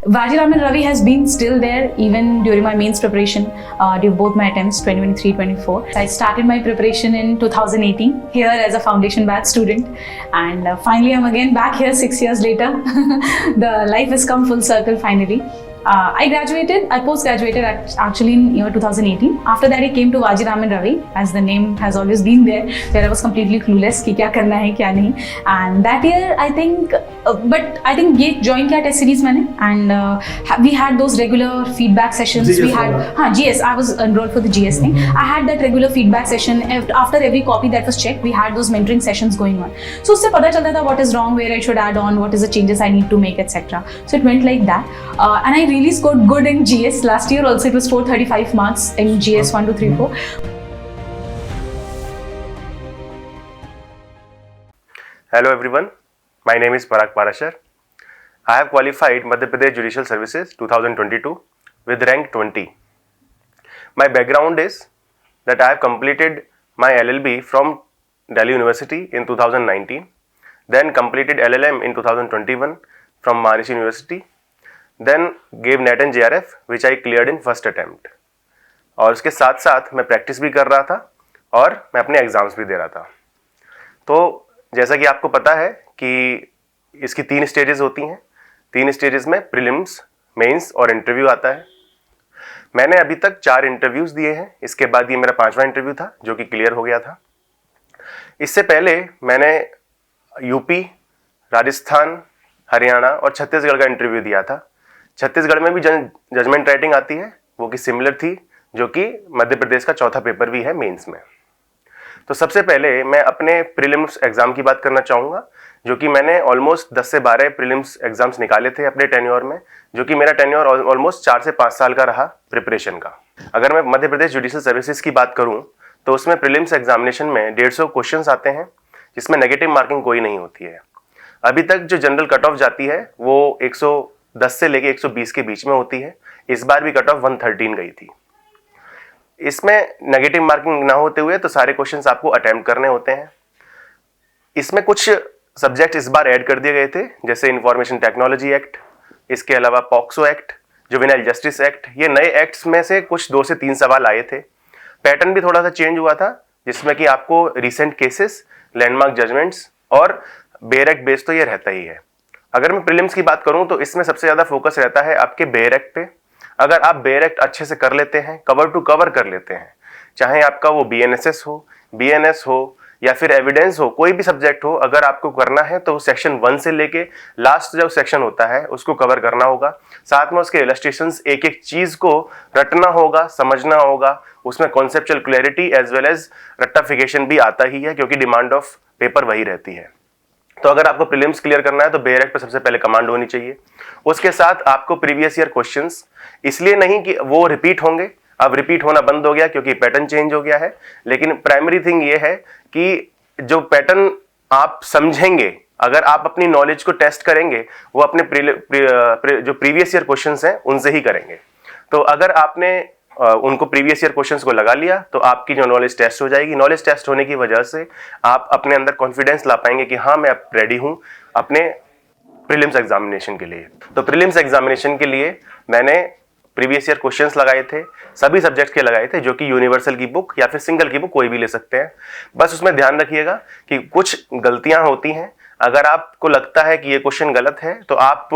Vajiraman Ravi has been still there even during my mains preparation, during both my attempts 2023-24. I started my preparation in 2018 here as a foundation batch student, and finally I'm again back here 6 years later. The life has come full circle finally. I post-graduated actually in year 2018. After that I came to Vajiraman Ravi, as the name has always been there, where I was completely clueless कि क्या करना है क्या नहीं. And that year I think ये join किया test series मैंने, and we had those regular feedback sessions. GS we had GS. I was enrolled for the GS thing. I had that regular feedback session after every copy that was checked. We had those mentoring sessions going on. So उससे पता चलता था what is wrong, where I should add on, what is the changes I need to make, etc. So it went like that, and I really scored good in GS. Last year also it was 435 marks in GS 1, 2, 3, 4. Hello everyone, my name is Parag Parashar. I have qualified Madhya Pradesh Judicial Services 2022 with rank 20. My background is that I have completed my LLB from Delhi University in 2019, then completed LLM in 2021 from Maharishi University, then gave NET and JRF which I cleared in first attempt. और उसके साथ साथ मैं practice भी कर रहा था और मैं अपने एग्ज़ाम्स भी दे रहा था. तो जैसा कि आपको पता है कि इसकी 3 स्टेजेस होती हैं. 3 स्टेजेस में प्रीलिम्स, मेंस और इंटरव्यू आता है. मैंने अभी तक 4 इंटरव्यूज़ दिए हैं. इसके बाद ये मेरा 5वां इंटरव्यू था जो कि क्लियर हो गया था. इससे पहले मैंने यूपी, राजस्थान, हरियाणा और छत्तीसगढ़ का इंटरव्यू दिया था. छत्तीसगढ़ में भी जजमेंट राइटिंग आती है, वो कि सिमिलर थी, जो कि मध्य प्रदेश का चौथा पेपर भी है मेंस में. तो सबसे पहले मैं अपने प्रीलिम्स एग्ज़ाम की बात करना चाहूँगा, जो कि मैंने ऑलमोस्ट 10 से 12 प्रीलिम्स एग्ज़ाम्स निकाले थे अपने टेन्योर में, जो कि मेरा टेन्योर ऑलमोस्ट 4 से 5 साल का रहा प्रिपरेशन का. अगर मैं मध्य प्रदेश जुडिशल सर्विसेज की बात करूँ तो उसमें प्रीलिम्स एग्जामिनेशन में 150 क्वेश्चंस आते हैं, जिसमें नेगेटिव मार्किंग कोई नहीं होती है. अभी तक जो जनरल कट ऑफ जाती है वो 110 से लेके 120 के बीच में होती है. इस बार भी कट ऑफ 113 गई थी. इसमें नेगेटिव मार्किंग ना होते हुए तो सारे क्वेश्चंस आपको अटेम्प्ट करने होते हैं. इसमें कुछ सब्जेक्ट इस बार ऐड कर दिए गए थे, जैसे इंफॉर्मेशन टेक्नोलॉजी एक्ट, इसके अलावा POCSO act, juvenile justice act. ये नए एक्ट्स में से कुछ 2 से 3 सवाल आए थे. पैटर्न भी थोड़ा सा चेंज हुआ था, जिसमें कि आपको रिसेंट केसेस, लैंडमार्क जजमेंट्स और बेयर एक्ट बेस तो ये रहता ही है. अगर मैं प्रीलिम्स की बात करूं तो इसमें सबसे ज़्यादा फोकस रहता है आपके बेयर एक्ट पे. अगर आप बेयर एक्ट अच्छे से कर लेते हैं, कवर टू कवर कर लेते हैं, चाहे आपका वो BNSS हो, BNS हो या फिर एविडेंस हो, कोई भी सब्जेक्ट हो, अगर आपको करना है तो सेक्शन 1 से लेके लास्ट जो सेक्शन होता है उसको कवर करना होगा. साथ में उसके इलस्ट्रेशंस, एक एक चीज़ को रटना होगा, समझना होगा. उसमें conceptual clarity as well as rectification भी आता ही है, क्योंकि डिमांड ऑफ पेपर वही रहती है. तो अगर आपको प्रीलिम्स क्लियर करना है तो बेयर एक्ट पे सबसे पहले कमांड होनी चाहिए. उसके साथ आपको प्रीवियस ईयर क्वेश्चंस, इसलिए नहीं कि वो रिपीट होंगे, अब रिपीट होना बंद हो गया क्योंकि पैटर्न चेंज हो गया है, लेकिन प्राइमरी थिंग ये है कि जो पैटर्न आप समझेंगे, अगर आप अपनी नॉलेज को टेस्ट करेंगे, वो अपने जो प्रीवियस ईयर क्वेश्चंस हैं उनसे ही करेंगे. तो अगर आपने उनको प्रीवियस ईयर क्वेश्चंस को लगा लिया तो आपकी जो नॉलेज टेस्ट हो जाएगी. नॉलेज टेस्ट होने की वजह से आप अपने अंदर कॉन्फिडेंस ला पाएंगे कि हाँ, मैं अब रेडी हूँ अपने प्रीलिम्स एग्जामिनेशन के लिए. तो प्रीलिम्स एग्जामिनेशन के लिए मैंने प्रीवियस ईयर क्वेश्चंस लगाए थे, सभी सब्जेक्ट के लगाए थे, जो कि यूनिवर्सल की बुक या फिर सिंगल की बुक कोई भी ले सकते हैं. बस उसमें ध्यान रखिएगा कि कुछ गलतियां होती हैं. अगर आपको लगता है कि ये क्वेश्चन गलत है तो आप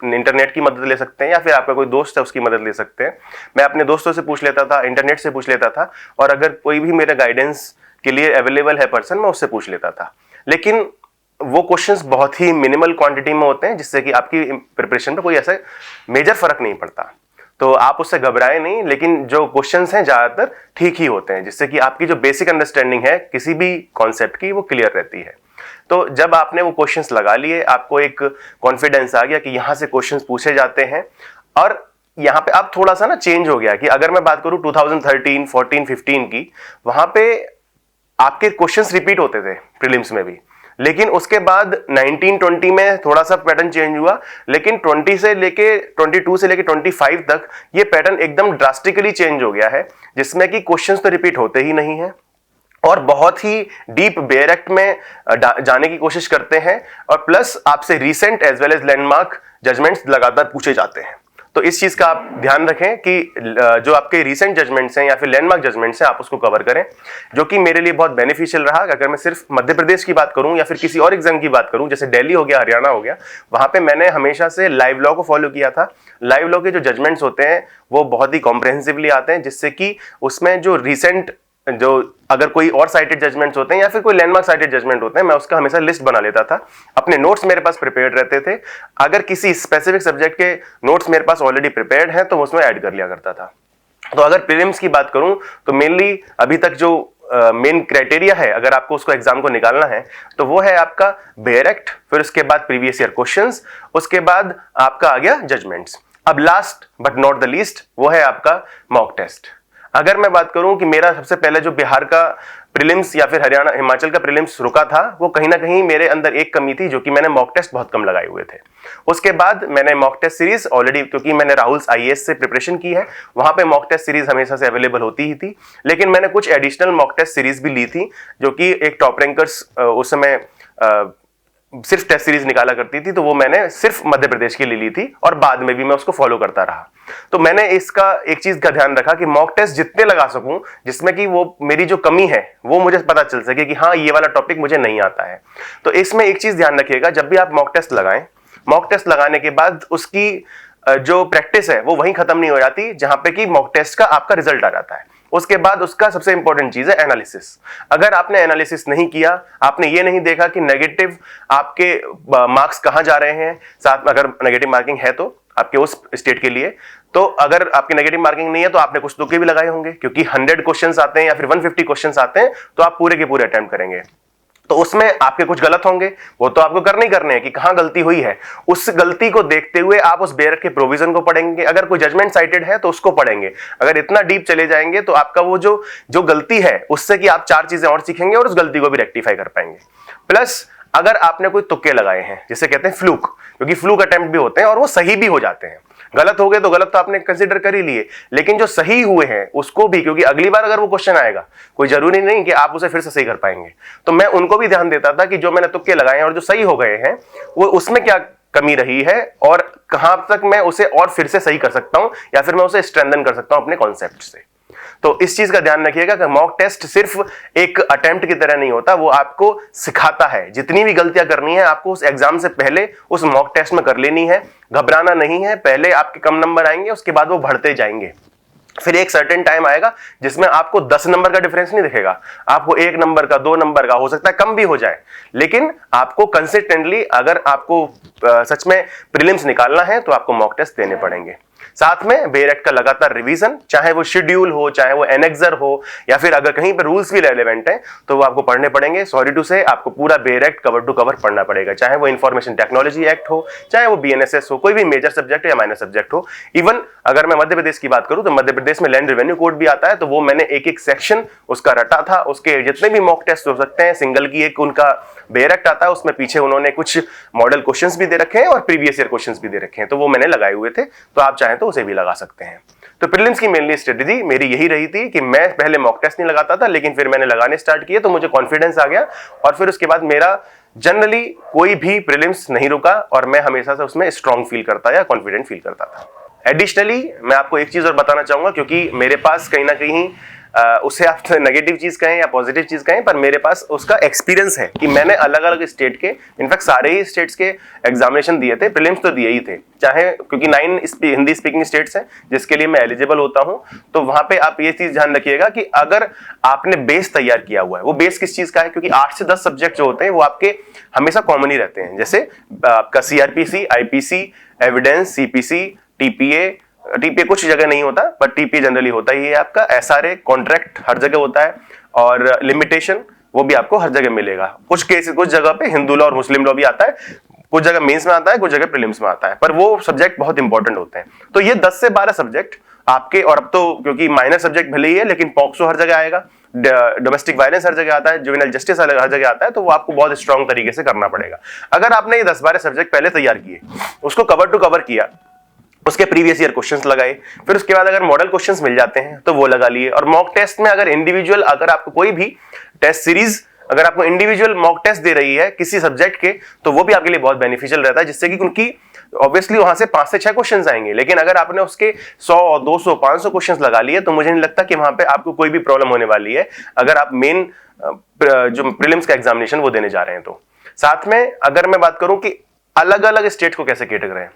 इंटरनेट की मदद ले सकते हैं, या फिर आपका कोई दोस्त है उसकी मदद ले सकते हैं. मैं अपने दोस्तों से पूछ लेता था, इंटरनेट से पूछ लेता था, और अगर कोई भी मेरे गाइडेंस के लिए अवेलेबल है पर्सन, मैं उससे पूछ लेता था. लेकिन वो क्वेश्चंस बहुत ही मिनिमल क्वांटिटी में होते हैं, जिससे कि आपकी प्रिपरेशन पे कोई ऐसा मेजर फर्क नहीं पड़ता. तो आप उससे घबराएं नहीं, लेकिन जो क्वेश्चंस हैं ज़्यादातर ठीक ही होते हैं, जिससे कि आपकी जो बेसिक अंडरस्टैंडिंग है किसी भी कॉन्सेप्ट की वो क्लियर रहती है. तो जब आपने वो क्वेश्चंस लगा लिए, आपको एक कॉन्फिडेंस आ गया कि यहाँ से क्वेश्चंस पूछे जाते हैं. और यहाँ पे अब थोड़ा सा ना चेंज हो गया कि अगर मैं बात करूँ 2013, 14, 15 की, वहाँ पे आपके क्वेश्चंस रिपीट होते थे प्रीलिम्स में भी. लेकिन उसके बाद 19-20 में थोड़ा सा पैटर्न चेंज हुआ, लेकिन 22 से लेके 25 तक ये पैटर्न एकदम ड्रास्टिकली चेंज हो गया है, जिसमें कि क्वेश्चंस तो रिपीट होते ही नहीं हैं और बहुत ही डीप बेयर एक्ट में जाने की कोशिश करते हैं, और प्लस आपसे recent as well as landmark judgments लगातार पूछे जाते हैं। तो इस चीज का आप ध्यान रखें कि जो आपके रीसेंट जजमेंट्स हैं या फिर लैंडमार्क जजमेंट्स हैं आप उसको कवर करें, जो कि मेरे लिए बहुत बेनिफिशियल रहा। अगर मैं सिर्फ मध्य प्रदेश की बात करूं या फिर किसी और एग्जाम की बात करूं, जैसे दिल्ली हो गया, हरियाणा हो गया, वहां पे मैंने हमेशा से लाइव लॉ को फॉलो किया था। लाइव लॉ के जो जजमेंट्स होते हैं वो बहुत ही कॉम्प्रहेंसिवली आते हैं, जिससे कि उसमें जो रिसेंट जो अगर कोई और साइटेड जजमेंट्स होते हैं या फिर कोई लैंडमार्क साइटेड जजमेंट होते हैं, मैं उसका हमेशा लिस्ट बना लेता था। अपने नोट्स मेरे पास प्रिपेयर्ड रहते थे। अगर किसी स्पेसिफिक सब्जेक्ट के नोट्स मेरे पास ऑलरेडी प्रिपेयर्ड हैं तो उसमें ऐड कर लिया करता था। तो अगर प्रीलिम्स की बात करूं तो मेनली अभी तक जो मेन क्राइटेरिया है अगर आपको उसको एग्जाम को निकालना है तो वो है आपका बेयर एक्ट, फिर उसके बाद प्रीवियस ईयर क्वेश्चंस, उसके बाद आपका आ गया जजमेंट्स। अब last but not the least वो है आपका मॉक टेस्ट। अगर मैं बात करूं कि मेरा सबसे पहले जो बिहार का प्रीलिम्स या फिर हरियाणा हिमाचल का प्रीलिम्स रुका था, वो कहीं ना कहीं मेरे अंदर एक कमी थी, जो कि मैंने मॉक टेस्ट बहुत कम लगाए हुए थे। उसके बाद मैंने मॉक टेस्ट सीरीज ऑलरेडी, क्योंकि मैंने राहुल IAS से प्रिपरेशन की है, वहां पे मॉक टेस्ट सीरीज हमेशा से अवेलेबल होती ही थी, लेकिन मैंने कुछ एडिशनल मॉक टेस्ट सीरीज भी ली थी, जो कि एक टॉप रैंकर्स उस समय सिर्फ टेस्ट सीरीज निकाला करती थी, तो वो मैंने सिर्फ मध्य प्रदेश के लिए ली थी और बाद में भी मैं उसको फॉलो करता रहा। तो मैंने इसका एक चीज का ध्यान रखा कि मॉक टेस्ट जितने लगा सकूं जिसमें कि वो मेरी जो कमी है वो मुझे पता चल सके कि हाँ ये वाला टॉपिक मुझे नहीं आता है। तो इसमें एक चीज ध्यान रखिएगा, जब भी आप मॉक टेस्ट लगाएं, मॉक टेस्ट लगाने के बाद उसकी जो प्रैक्टिस है वो वहीं खत्म नहीं हो जाती जहां पे कि मॉक टेस्ट का आपका रिजल्ट आ जाता है। उसके बाद उसका सबसे इंपॉर्टेंट चीज है एनालिसिस। अगर आपने एनालिसिस नहीं किया, आपने ये नहीं देखा कि नेगेटिव आपके मार्क्स कहां जा रहे हैं, साथ में अगर नेगेटिव मार्किंग है तो आपके उस स्टेट के लिए, तो अगर आपकी नेगेटिव मार्किंग नहीं है तो आपने कुछ तुक्के भी लगाए होंगे, क्योंकि 100 क्वेश्चंस आते हैं या फिर 150 क्वेश्चंस आते हैं तो आप पूरे के पूरे अटेम्प्ट करेंगे। तो उसमें आपके कुछ गलत होंगे, वो तो आपको करने ही करने हैं कि कहां गलती हुई है। उस गलती को देखते हुए आप उस बेयर के प्रोविजन को पढ़ेंगे, अगर कोई जजमेंट साइटेड है तो उसको पढ़ेंगे। अगर इतना डीप चले जाएंगे तो आपका वो जो गलती है उससे कि आप 4 चीजें और सीखेंगे और उस गलती को भी रेक्टिफाई कर पाएंगे। प्लस अगर आपने कोई तुक्के लगाए हैं, जिसे कहते हैं फ्लूक, क्योंकि फ्लूक अटेम्प्ट भी होते हैं और वो सही भी हो जाते हैं। गलत हो गए तो गलत तो आपने कंसीडर कर ही लिए, लेकिन जो सही हुए हैं उसको भी, क्योंकि अगली बार अगर वो क्वेश्चन आएगा कोई जरूरी नहीं कि आप उसे फिर से सही कर पाएंगे, तो मैं उनको भी ध्यान देता था कि जो मैंने तुक्के लगाए हैं और जो सही हो गए हैं वो उसमें क्या कमी रही है और कहां तक मैं उसे और फिर से सही कर सकता हूं या फिर मैं उसे स्ट्रेंथन कर सकता हूं अपने कॉन्सेप्ट से। तो इस चीज का ध्यान रखिएगा कि मॉक टेस्ट सिर्फ एक अटेम्प्ट की तरह नहीं होता, वो आपको सिखाता है। जितनी भी गलतियां करनी है आपको उस एग्जाम से पहले उस मॉक टेस्ट में कर लेनी है, घबराना नहीं है। पहले आपके कम नंबर आएंगे, उसके बाद वो बढ़ते जाएंगे। फिर एक सर्टेन टाइम आएगा जिसमें आपको 10 नंबर का डिफरेंस नहीं दिखेगा, आपको 1 नंबर का, 2 नंबर का, हो सकता है कम भी हो जाए, लेकिन आपको कंसिस्टेंटली अगर आपको सच में प्रीलिम्स निकालना है तो आपको मॉक टेस्ट देने पड़ेंगे। साथ में बेयर एक्ट का लगातार रिवीजन, चाहे वो शेड्यूल हो, चाहे वो एनेक्सर हो, या फिर अगर कहीं पर रूल्स भी रेलेवेंट हैं तो वो आपको पढ़ने पड़ेंगे। सॉरी टू से आपको पूरा bare act cover to cover पढ़ना पड़ेगा, चाहे वो इंफॉर्मेशन टेक्नोलॉजी एक्ट हो, चाहे वो BNSS हो, कोई भी मेजर सब्जेक्ट या माइनर सब्जेक्ट हो। इवन अगर मैं मध्य प्रदेश की बात करूं तो मध्य प्रदेश में लैंड रेवेन्यू कोड भी आता है, तो वो मैंने एक एक सेक्शन उसका रटा था। उसके जितने भी मॉक टेस्ट हो सकते हैं, सिंगल की एक उनका बेयर एक्ट आता है, उसमें पीछे उन्होंने कुछ मॉडल क्वेश्चंस भी दे रखे हैं और प्रीवियस ईयर क्वेश्चंस भी दे रखे हैं, तो वो मैंने लगाए हुए थे, तो आप चाहें तो उसे भी लगा सकते हैं। तो प्रीलिम्स की मेनली स्ट्रेटेजी मेरी यही रही थी कि मैं पहले मॉक टेस्ट नहीं लगाता था, लेकिन फिर मैंने लगाने स्टार्ट किए तो मुझे कॉन्फिडेंस आ गया और फिर उसके बाद मेरा जनरली कोई भी प्रीलिम्स नहीं रुका और मैं हमेशा से उसमें स्ट्रांग फील करता या कॉन्फिडेंट फील करता था। एडिशनली मैं आपको एक चीज और बताना चाहूंगा, क्योंकि मेरे पास कहीं ना कहीं उसे आप नेगेटिव चीज कहें या पॉजिटिव चीज कहें, पर मेरे पास उसका एक्सपीरियंस है कि मैंने अलग अलग स्टेट के, इनफैक्ट सारे ही स्टेट्स के एग्जामिनेशन दिए थे, प्रीलिम्स तो दिए ही थे, चाहे क्योंकि 9 हिंदी स्पीकिंग स्टेट्स हैं जिसके लिए मैं एलिजिबल होता हूं। तो वहां पे आप ये चीज ध्यान रखिएगा कि अगर आपने बेस तैयार किया हुआ है, वो बेस किस चीज का है, क्योंकि 8 से 10 सब्जेक्ट जो होते हैं वो आपके हमेशा कॉमन ही रहते हैं, जैसे आपका CRPC, IPC, evidence, CPC, TPA कुछ जगह नहीं होता, पर TPA जनरली होता ही है आपका। SRA कॉन्ट्रैक्ट हर जगह होता है और लिमिटेशन वो भी आपको हर जगह मिलेगा। कुछ केस, कुछ जगह पे हिंदू लॉ और मुस्लिम लॉ भी आता है, कुछ जगह मेंस में आता है, कुछ जगह प्रीलिम्स में आता है, पर वो सब्जेक्ट बहुत इंपॉर्टेंट होते हैं। तो ये 10 से 12 सब्जेक्ट आपके, और अब तो क्योंकि माइनर सब्जेक्ट भले ही है लेकिन पॉक्सो हर जगह आएगा, डोमेस्टिक वायलेंस हर जगह आता है, जुवेनाइल जस्टिस हर जगह आता है, तो वो आपको बहुत स्ट्रांग तरीके से करना पड़ेगा। अगर आपने ये 10-12 सब्जेक्ट पहले तैयार किए, उसको कवर टू कवर किया, उसके प्रीवियस ईयर क्वेश्चंस लगाए, फिर उसके बाद अगर मॉडल क्वेश्चंस मिल जाते हैं तो वो लगा लिए, और मॉक टेस्ट में अगर इंडिविजुअल, अगर आपको कोई भी टेस्ट सीरीज अगर आपको इंडिविजुअल मॉक टेस्ट दे रही है किसी सब्जेक्ट के, तो वो भी आपके लिए बहुत बेनिफिशियल रहता है, जिससे कि उनकी ऑब्वियसली वहां से 5 से 6 क्वेश्चंस आएंगे, लेकिन अगर आपने उसके 100 200 500 क्वेश्चंस लगा लिए तो मुझे नहीं लगता कि वहां पे आपको कोई भी प्रॉब्लम होने वाली है अगर आप मेन जो प्रीलिम्स का एग्जामिनेशन वो देने जा रहे हैं। तो साथ में अगर मैं बात करूं कि अलग अलग स्टेट को कैसे कैटर करें,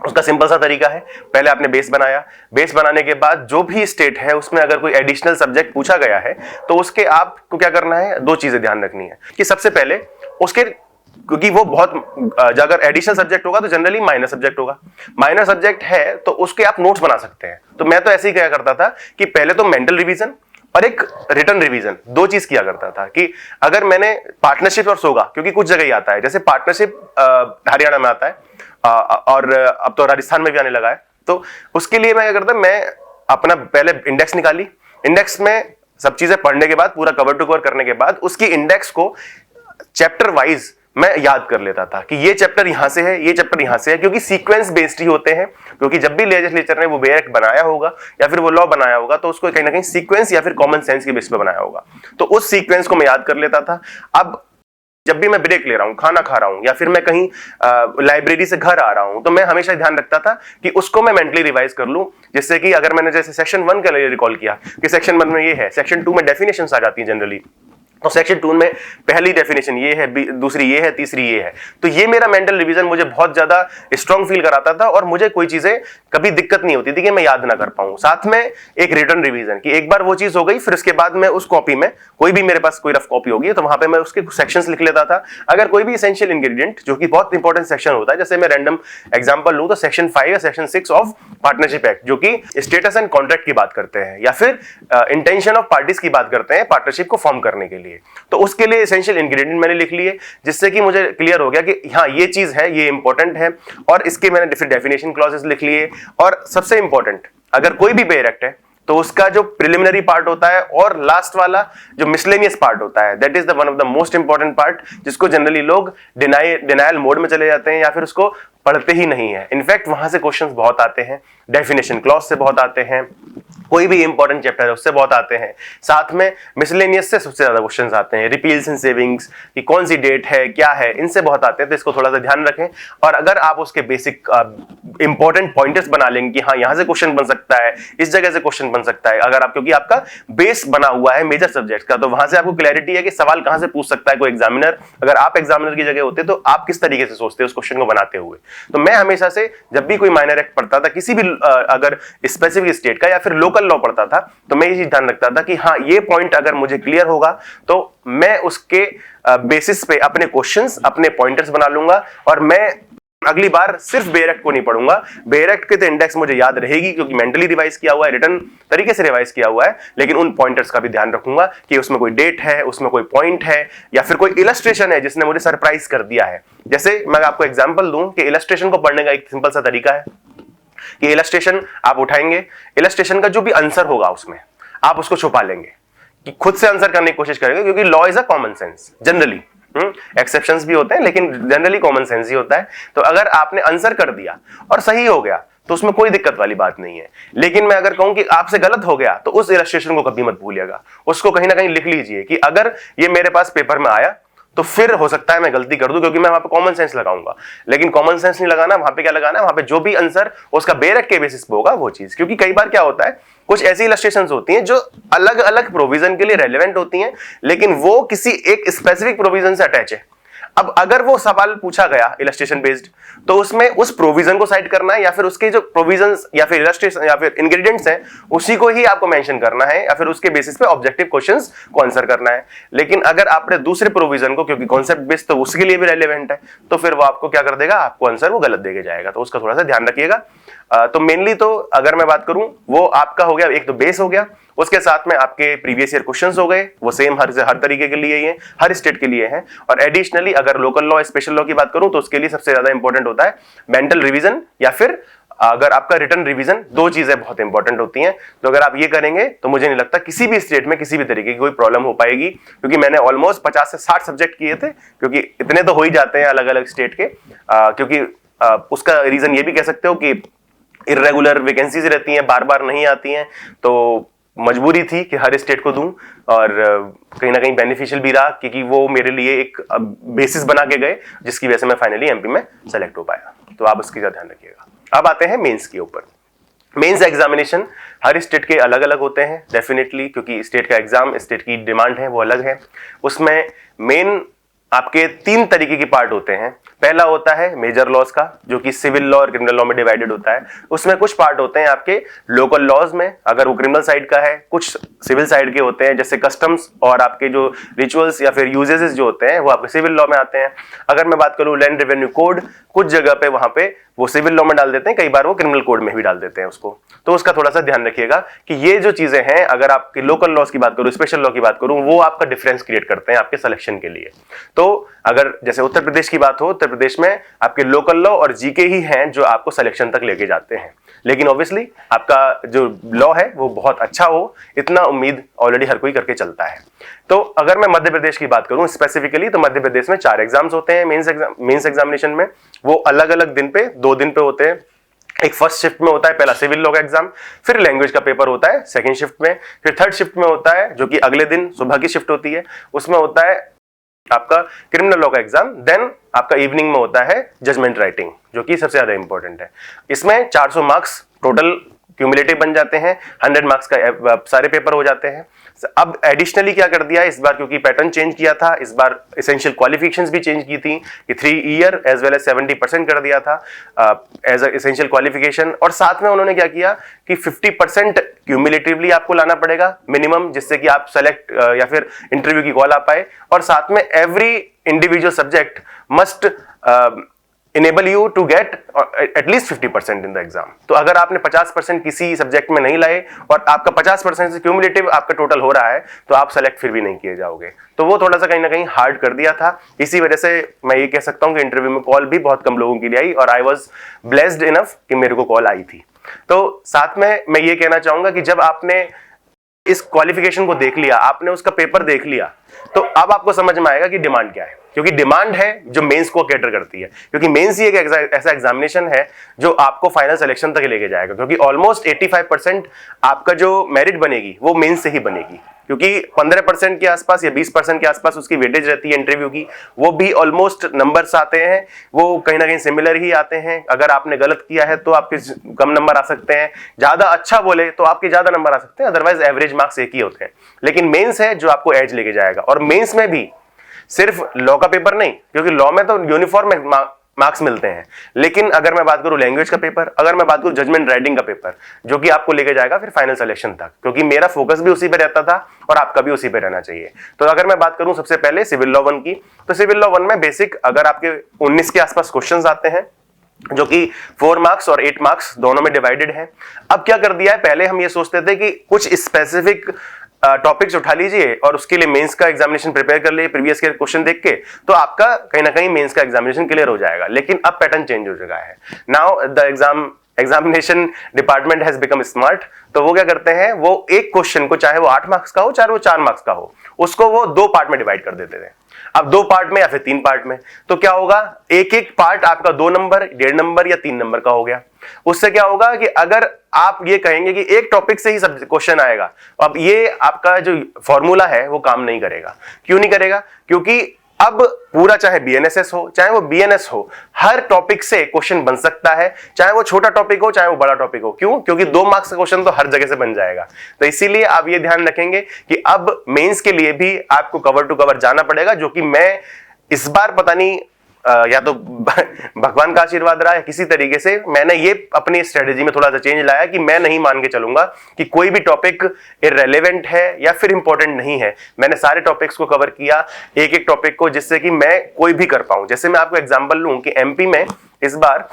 उसका सिंपल सा तरीका है, पहले आपने बेस बनाया, बेस बनाने के बाद जो भी स्टेट है उसमें अगर कोई एडिशनल सब्जेक्ट पूछा गया है तो उसके आपको क्या करना है, 2 चीजें ध्यान रखनी है कि सबसे पहले उसके, क्योंकि वो बहुत अगर एडिशनल सब्जेक्ट होगा तो जनरली माइनर सब्जेक्ट होगा, माइनर सब्जेक्ट है तो उसके आप नोट्स बना सकते हैं। तो मैं तो ऐसे ही क्या करता था कि पहले तो मेंटल रिवीजन और एक रिटन रिवीजन, 2 चीज किया करता था कि अगर मैंने पार्टनरशिप और सोगा, क्योंकि कुछ जगह ही आता है, जैसे पार्टनरशिप हरियाणा में आता है और अब तो राजस्थान में भी आने लगा है, तो उसके लिए मैं क्या करता, मैं अपना पहले इंडेक्स निकाली, इंडेक्स में सब चीजें पढ़ने के बाद, पूरा कवर टू कवर करने के बाद उसकी इंडेक्स को चैप्टर वाइज मैं याद कर लेता था कि ये चैप्टर यहां से है, ये चैप्टर यहां से है, क्योंकि सीक्वेंस बेस्ड ही होते हैं। क्योंकि जब भी लेजिस्लेचर ने वो बे एक्ट बनाया होगा या फिर वो लॉ बनाया होगा तो उसको कहीं ना कहीं सीक्वेंस या फिर कॉमन सेंस के बेस पे बनाया होगा, तो उस सीक्वेंस को मैं याद कर लेता था। अब जब भी मैं ब्रेक ले रहा हूं, खाना खा रहा हूं या फिर मैं कहीं लाइब्रेरी से घर आ रहा हूं, तो मैं हमेशा ध्यान रखता था कि उसको मैं मेंटली रिवाइज कर लूं, जिससे कि अगर मैंने जैसे सेक्शन 1 के लिए रिकॉल किया कि सेक्शन 1 में ये है, सेक्शन 2 में डेफिनेशंस आ जाती हैं जनरली, तो सेक्शन 2 में पहली डेफिनेशन ये है, दूसरी ये है, तीसरी ये है, तो ये मेरा मेंटल रिवीजन मुझे बहुत ज्यादा स्ट्रांग फील कराता था और मुझे कोई चीजें कभी दिक्कत नहीं होती थी कि मैं याद ना कर पाऊं। साथ में एक रिटन रिवीजन कि एक बार वो चीज हो गई, फिर उसके बाद मैं उस कॉपी में, कोई भी मेरे पास कोई रफ कॉपी होगी तो वहां पे मैं उसके सेक्शंस लिख लेता था। अगर कोई भी एसेंशियल इंग्रेडिएंट जो कि बहुत इंपॉर्टेंट सेक्शन होता है, जैसे मैं रैंडम एग्जांपल लूं तो सेक्शन 5 या सेक्शन 6 ऑफ पार्टनरशिप एक्ट, जो कि स्टेटस एंड कॉन्ट्रैक्ट की बात करते हैं या फिर इंटेंशन ऑफ पार्टीज की बात करते हैं पार्टनरशिप को फॉर्म करने के लिए, तो उसके लिए एसेंशियल इंग्रेडिएंट मैंने लिख लिए, जिससे कि मुझे क्लियर हो गया कि हाँ ये चीज है, ये इंपॉर्टेंट है, और इसके मैंने डिफरेंट डेफिनेशन क्लॉजेस लिख लिए। और सबसे इंपॉर्टेंट, अगर कोई भी बे एक्ट है तो उसका जो प्रिलिमिनरी पार्ट होता है और लास्ट वाला जो मिसलेनियस पार्ट होता है, that is the one of the most important part, जिसको जनरली लोग डिनायल मोड में चले जाते हैं या फिर उसको पढ़ते ही नहीं है। इनफैक्ट वहां से क्वेश्चंस बहुत आते हैं, डेफिनेशन क्लॉज से बहुत आते हैं, कोई भी इंपॉर्टेंट चैप्टर है उससे बहुत आते हैं, साथ में मिसलेनियस से सबसे ज्यादा क्वेश्चंस आते हैं, रिपील्स एंड सेविंग्स की कौन सी डेट है, क्या है, इनसे बहुत आते हैं, तो इसको थोड़ा सा ध्यान रखें। और अगर आप उसके बेसिक इंपॉर्टेंट पॉइंटर्स बना लेंगे कि हाँ यहां से क्वेश्चन बन सकता है, इस जगह से क्वेश्चन बन सकता है, अगर आप, क्योंकि आपका बेस बना हुआ है मेजर सब्जेक्ट का, तो वहां से आपको क्लैरिटी है कि सवाल कहां से पूछ सकता है कोई एग्जामिनर। अगर आप एग्जामिनर की जगह होते तो आप किस तरीके से सोचते उस क्वेश्चन को बनाते हुए। तो मैं हमेशा से जब भी कोई माइनर एक्ट पढ़ता था, किसी भी अगर स्पेसिफिक स्टेट का या फिर लोकल लॉ पढ़ता था, तो मैं ये चीज ध्यान रखता था कि हाँ ये पॉइंट अगर मुझे क्लियर होगा तो मैं उसके बेसिस पे अपने क्वेश्चंस, अपने पॉइंटर्स बना लूंगा, और मैं अगली बार सिर्फ बे एक्ट को नहीं पढ़ूंगा। बे एक्ट के तो इंडेक्स मुझे याद रहेगी क्योंकि मेंटली रिवाइज किया हुआ है, रिटन तरीके से रिवाइज किया हुआ है, लेकिन उन पॉइंटर्स का भी ध्यान रखूंगा कि उसमें कोई डेट है, उसमें कोई पॉइंट है या फिर कोई इलस्ट्रेशन है जिसने मुझे सरप्राइज कर दिया है। जैसे मैं आपको एग्जांपल दूं कि इलस्ट्रेशन को पढ़ने का एक सिंपल सा तरीका है कि इलस्ट्रेशन आप उठाएंगे, इलस्ट्रेशन का जो भी आंसर होगा उसमें आप उसको छुपा लेंगे, कि खुद से आंसर करने की कोशिश करेंगे, क्योंकि law is a common sense generally, exceptions भी होते हैं लेकिन जनरली कॉमन सेंस ही होता है। तो अगर आपने आंसर कर दिया और सही हो गया तो उसमें कोई दिक्कत वाली बात नहीं है, लेकिन मैं अगर कहूं कि आपसे गलत हो गया तो उस इलस्ट्रेशन को कभी मत भूलिएगा, उसको कहीं ना कहीं लिख लीजिए कि अगर ये मेरे पास पेपर में आया तो फिर हो सकता है मैं गलती कर दूं, क्योंकि मैं वहां पे कॉमन सेंस लगाऊंगा, लेकिन कॉमन सेंस नहीं लगाना, वहां पे क्या लगाना है, वहां पे जो भी आंसर उसका बे एक्ट के बेसिस पे होगा वो चीज। क्योंकि कई बार क्या होता है, कुछ ऐसी इलस्ट्रेशंस होती हैं जो अलग अलग प्रोविजन के लिए रेलेवेंट होती हैं, लेकिन वो किसी एक स्पेसिफिक प्रोविजन से अटैच है। अब अगर वो सवाल पूछा गया इलस्ट्रेशन बेस्ड, तो उसमें उस प्रोविजन को साइड करना है या फिर उसके जो प्रोविजंस या फिर इलस्ट्रेशन या फिर इंग्रेडिएंट्स हैं उसी को ही आपको मेंशन करना है, या फिर उसके बेसिस पे ऑब्जेक्टिव क्वेश्चंस को आंसर करना है। लेकिन अगर आपने दूसरे प्रोविजन को, क्योंकि कॉन्सेप्ट बेस्ड तो उसके लिए भी रेलेवेंट है, तो फिर वो आपको क्या कर देगा, आपको आंसर वो गलत देके जाएगा, तो उसका थोड़ा सा ध्यान रखिएगा। तो मेनली तो अगर मैं बात करूं, वो आपका हो गया, एक तो बेस हो गया, उसके साथ में आपके प्रीवियस ईयर क्वेश्चंस हो गए, वो सेम हर तरीके के लिए ही हैं, हर स्टेट के लिए हैं। और एडिशनली अगर लोकल लॉ, स्पेशल लॉ की बात करूं तो उसके लिए सबसे ज्यादा इंपॉर्टेंट होता है मेंटल रिवीजन या फिर अगर आपका रिटन रिवीजन, 2 चीजें बहुत इंपॉर्टेंट होती हैं। तो अगर आप ये करेंगे तो मुझे नहीं लगता किसी भी स्टेट में किसी भी तरीके की कोई प्रॉब्लम हो पाएगी, क्योंकि मैंने ऑलमोस्ट 50 से 60 सब्जेक्ट किए थे, क्योंकि इतने तो हो ही जाते हैं अलग अलग स्टेट के, क्योंकि उसका रीजन ये भी कह सकते हो कि इर्रेगुलर वैकेंसीज रहती हैं, बार बार नहीं आती हैं, तो मजबूरी थी कि हर स्टेट को दूं, और कहीं ना कहीं बेनिफिशियल भी रहा क्योंकि वो मेरे लिए एक बेसिस बना के गए, जिसकी वजह से मैं फाइनली एमपी में सेलेक्ट हो पाया। तो आप उसकी ध्यान रखिएगा। अब आते हैं मेंस के ऊपर। मेंस एग्जामिनेशन हर स्टेट के अलग अलग होते हैं डेफिनेटली, क्योंकि स्टेट का एग्जाम, स्टेट की डिमांड है वो अलग है। उसमें मेन आपके 3 तरीके की पार्ट होते हैं। पहला होता है मेजर लॉज का, जो कि सिविल लॉ और क्रिमिनल लॉ में डिवाइडेड होता है। उसमें कुछ पार्ट होते हैं आपके लोकल लॉज में, अगर वो क्रिमिनल साइड का है, कुछ सिविल साइड के होते हैं, जैसे कस्टम्स और आपके जो रिचुअल्स या फिर यूजेस जो होते हैं वो आपके सिविल लॉ में आते हैं। अगर मैं बात करूं लैंड रेवेन्यू कोड, कुछ जगह पे वहां पे वो सिविल लॉ में डाल देते हैं, कई बार वो क्रिमिनल कोड में भी डाल देते हैं उसको, तो उसका थोड़ा सा ध्यान रखिएगा कि ये जो चीजें हैं, अगर आपके लोकल लॉज की बात करूं, स्पेशल लॉ की बात करूं, वो आपका डिफरेंस क्रिएट करते हैं आपके सिलेक्शन के लिए। तो अगर जैसे उत्तर प्रदेश की बात हो, उत्तर प्रदेश में आपके लोकल लॉ और जीके ही हैं जो आपको सिलेक्शन तक लेके जाते हैं, लेकिन ऑब्वियसली आपका जो लॉ है वो बहुत अच्छा हो, इतना उम्मीद ऑलरेडी हर कोई करके चलता है। तो अगर मैं मध्य प्रदेश की बात करूं स्पेसिफिकली, तो मध्य प्रदेश में 4 एग्जाम्स होते हैं मेंस एग्जामिनेशन में। वो अलग अलग दिन पे 2 दिन पे होते हैं। एक फर्स्ट शिफ्ट में होता है पहला सिविल लॉ का एग्जाम, फिर लैंग्वेज का पेपर होता है सेकंड शिफ्ट में, फिर थर्ड शिफ्ट में होता है जो कि अगले दिन सुबह की शिफ्ट होती है, उसमें होता है आपका क्रिमिनल लॉ का एग्जाम। देन आपका इवनिंग में होता है जजमेंट राइटिंग, जो कि सबसे ज्यादा इंपॉर्टेंट है। इसमें 400 मार्क्स टोटल क्यूमुलेटिव बन जाते हैं, 100 मार्क्स का सारे पेपर हो जाते हैं। अब एडिशनली क्या कर दिया है इस बार, क्योंकि पैटर्न चेंज किया था इस बार, एसेंशियल क्वालिफिकेशंस भी चेंज की थी कि 3 ईयर एज वेल एज 70% कर दिया था एज एसेंशियल क्वालिफिकेशन। और साथ में उन्होंने क्या किया कि 50% क्यूमुलेटिवली आपको लाना पड़ेगा मिनिमम, जिससे कि आप सेलेक्ट या फिर इंटरव्यू की कॉल आ पाए। और साथ में every individual subject must enable you to get at least 50% in the exam. तो अगर आपने 50% किसी सब्जेक्ट में नहीं लाए और आपका 50% से क्यूमुलेटिव आपका टोटल हो रहा है, तो आप सेलेक्ट फिर भी नहीं किए जाओगे। तो वो थोड़ा सा कहीं ना कहीं हार्ड कर दिया था। इसी वजह से मैं ये कह सकता हूँ कि इंटरव्यू में कॉल भी बहुत कम लोगों के लिए आई, और आई वॉज ब्लेस्ड इनफ कि मेरे को कॉल आई थी। तो साथ में मैं ये कहना चाहूंगा कि जब आपने इस क्वालिफिकेशन को देख लिया, आपने उसका पेपर देख लिया, तो अब आपको समझ में आएगा कि डिमांड क्या है, क्योंकि डिमांड है जो मेंस को कैटर करती है। क्योंकि मेंस ही एक ऐसा एग्जामिनेशन है जो आपको फाइनल सिलेक्शन तक लेके जाएगा, क्योंकि ऑलमोस्ट 85% आपका जो मेरिट बनेगी वो मेंस से ही बनेगी, क्योंकि 15% के आसपास या 20% के आसपास उसकी वेटेज रहती है इंटरव्यू की। वो भी ऑलमोस्ट नंबर्स आते हैं, वो कहीं ना कहीं सिमिलर ही आते हैं। अगर आपने गलत किया है तो आपके कम नंबर आ सकते हैं, ज्यादा अच्छा बोले तो आपके ज्यादा नंबर आ सकते हैं, अदरवाइज एवरेज मार्क्स एक ही होते हैं। लेकिन मेंस है जो आपको एज लेके जाएगा। और मेंस में भी सिर्फ लॉ का पेपर नहीं, क्योंकि लॉ में तो यूनिफॉर्म मार्क्स मिलते हैं, लेकिन अगर मैं बात करूं लैंग्वेज का पेपर, अगर मैं बात करूं जजमेंट राइटिंग का पेपर, जो कि आपको लेके जाएगा फिर फाइनल सिलेक्शन तक, क्योंकि मेरा फोकस भी उसी पे रहता था और आपका भी उसी पे रहना चाहिए। तो अगर मैं बात करूं सबसे पहले सिविल लॉ 1 की, तो सिविल लॉ 1 में बेसिक अगर आपके 19 के आसपास क्वेश्चंस आते हैं, जो कि 4 मार्क्स और 8 मार्क्स दोनों में डिवाइडेड है। अब क्या कर दिया है, पहले हम ये सोचते थे कि कुछ स्पेसिफिक टॉपिक्स उठा लीजिए और उसके लिए मेंस का एग्जामिनेशन प्रिपेयर कर लिए प्रीवियस के क्वेश्चन देख के, तो आपका कहीं ना कहीं मेंस का एग्जामिनेशन क्लियर हो जाएगा। लेकिन अब पैटर्न चेंज हो चुका है। Now the examination department has become smart. तो वो क्या करते हैं, वो एक क्वेश्चन को, चाहे वो 8 मार्क्स का हो चाहे वो 4 मार्क्स का हो, उसको वो 2 पार्ट में डिवाइड कर देते थे। अब 2 पार्ट में या फिर 3 पार्ट में, तो क्या होगा, एक एक पार्ट आपका 2 नंबर, 1.5 नंबर या 3 नंबर का हो गया। उससे क्या होगा कि अगर आप ये कहेंगे कि एक टॉपिक से ही सब क्वेश्चन आएगा, अब ये आपका जो फॉर्मूला है वो काम नहीं करेगा। क्यों नहीं करेगा, क्योंकि अब पूरा चाहे बीएनएसएस हो चाहे वो बीएनएस हो, हर टॉपिक से क्वेश्चन बन सकता है, चाहे वो छोटा टॉपिक हो चाहे वो बड़ा टॉपिक हो। क्यों, क्योंकि 2 मार्क्स का क्वेश्चन तो हर जगह से बन जाएगा। तो इसीलिए आप ये ध्यान रखेंगे कि अब मेंस के लिए भी आपको कवर टू कवर जाना पड़ेगा, जो कि मैं इस बार पता नहीं या तो भगवान का आशीर्वाद रहा है, किसी तरीके से मैंने ये अपनी स्ट्रेटेजी में थोड़ा सा चेंज लाया कि मैं नहीं मान के चलूंगा कि कोई भी टॉपिक इररेलेवेंट है या फिर इंपॉर्टेंट नहीं है। मैंने सारे टॉपिक्स को कवर किया, एक एक टॉपिक को, जिससे कि मैं कोई भी कर पाऊं। जैसे मैं आपको एग्जांपल लूं कि एमपी में इस बार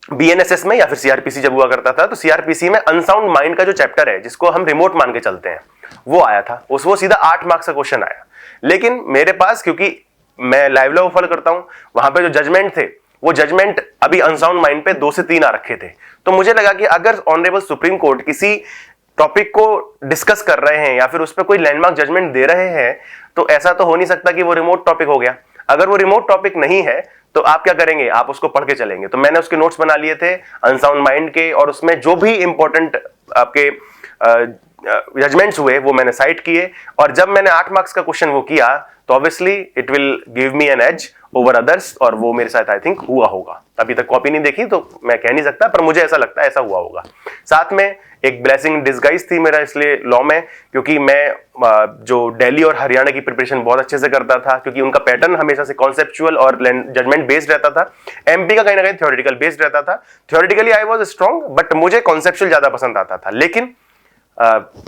बीएनएसएस में या फिर सीआरपीसी जब हुआ करता था, तो सीआरपीसी में अनसाउंड माइंड का जो चैप्टर है, जिसको हम रिमोट मान के चलते हैं, वो आया था। वो सीधा 8 मार्क्स का क्वेश्चन आया। लेकिन मेरे पास, क्योंकि मैं लाइव लॉ फॉलो करता हूं, वहां पे जो जजमेंट थे वो जजमेंट अभी अनसाउंड माइंड पे 2 से 3 आ रखे थे। तो मुझे लगा कि अगर ऑनरेबल सुप्रीम कोर्ट किसी टॉपिक को डिस्कस कर रहे हैं या फिर उस पर कोई लैंडमार्क जजमेंट दे रहे हैं, तो ऐसा तो हो नहीं सकता कि वो रिमोट टॉपिक हो गया। अगर वो रिमोट टॉपिक नहीं है तो आप क्या करेंगे, आप उसको पढ़ के चलेंगे। तो मैंने उसके नोट्स बना लिए थे अनसाउंड माइंड के, और उसमें जो भी इंपॉर्टेंट आपके जजमेंट्स हुए वो मैंने साइट किए। और जब मैंने 8 मार्क्स का क्वेश्चन वो किया, तो obviously it will give me an edge over others, और वो मेरे साथ आई थिंक हुआ होगा। अभी तक कॉपी नहीं देखी तो मैं कह नहीं सकता, पर मुझे ऐसा लगता है ऐसा हुआ होगा। साथ में एक ब्लेसिंग डिस्गाइज थी मेरा इसलिए लॉ में, क्योंकि मैं जो दिल्ली और हरियाणा की प्रिपरेशन बहुत अच्छे से करता था, क्योंकि उनका पैटर्न हमेशा से कॉन्सेप्चुअल और जजमेंट बेस्ड रहता था। एमपी का कहीं ना कहीं थ्योरेटिकल बेस्ड रहता था। Theoretically I was strong, but मुझे कॉन्सेप्चुअल ज्यादा पसंद आता था। लेकिन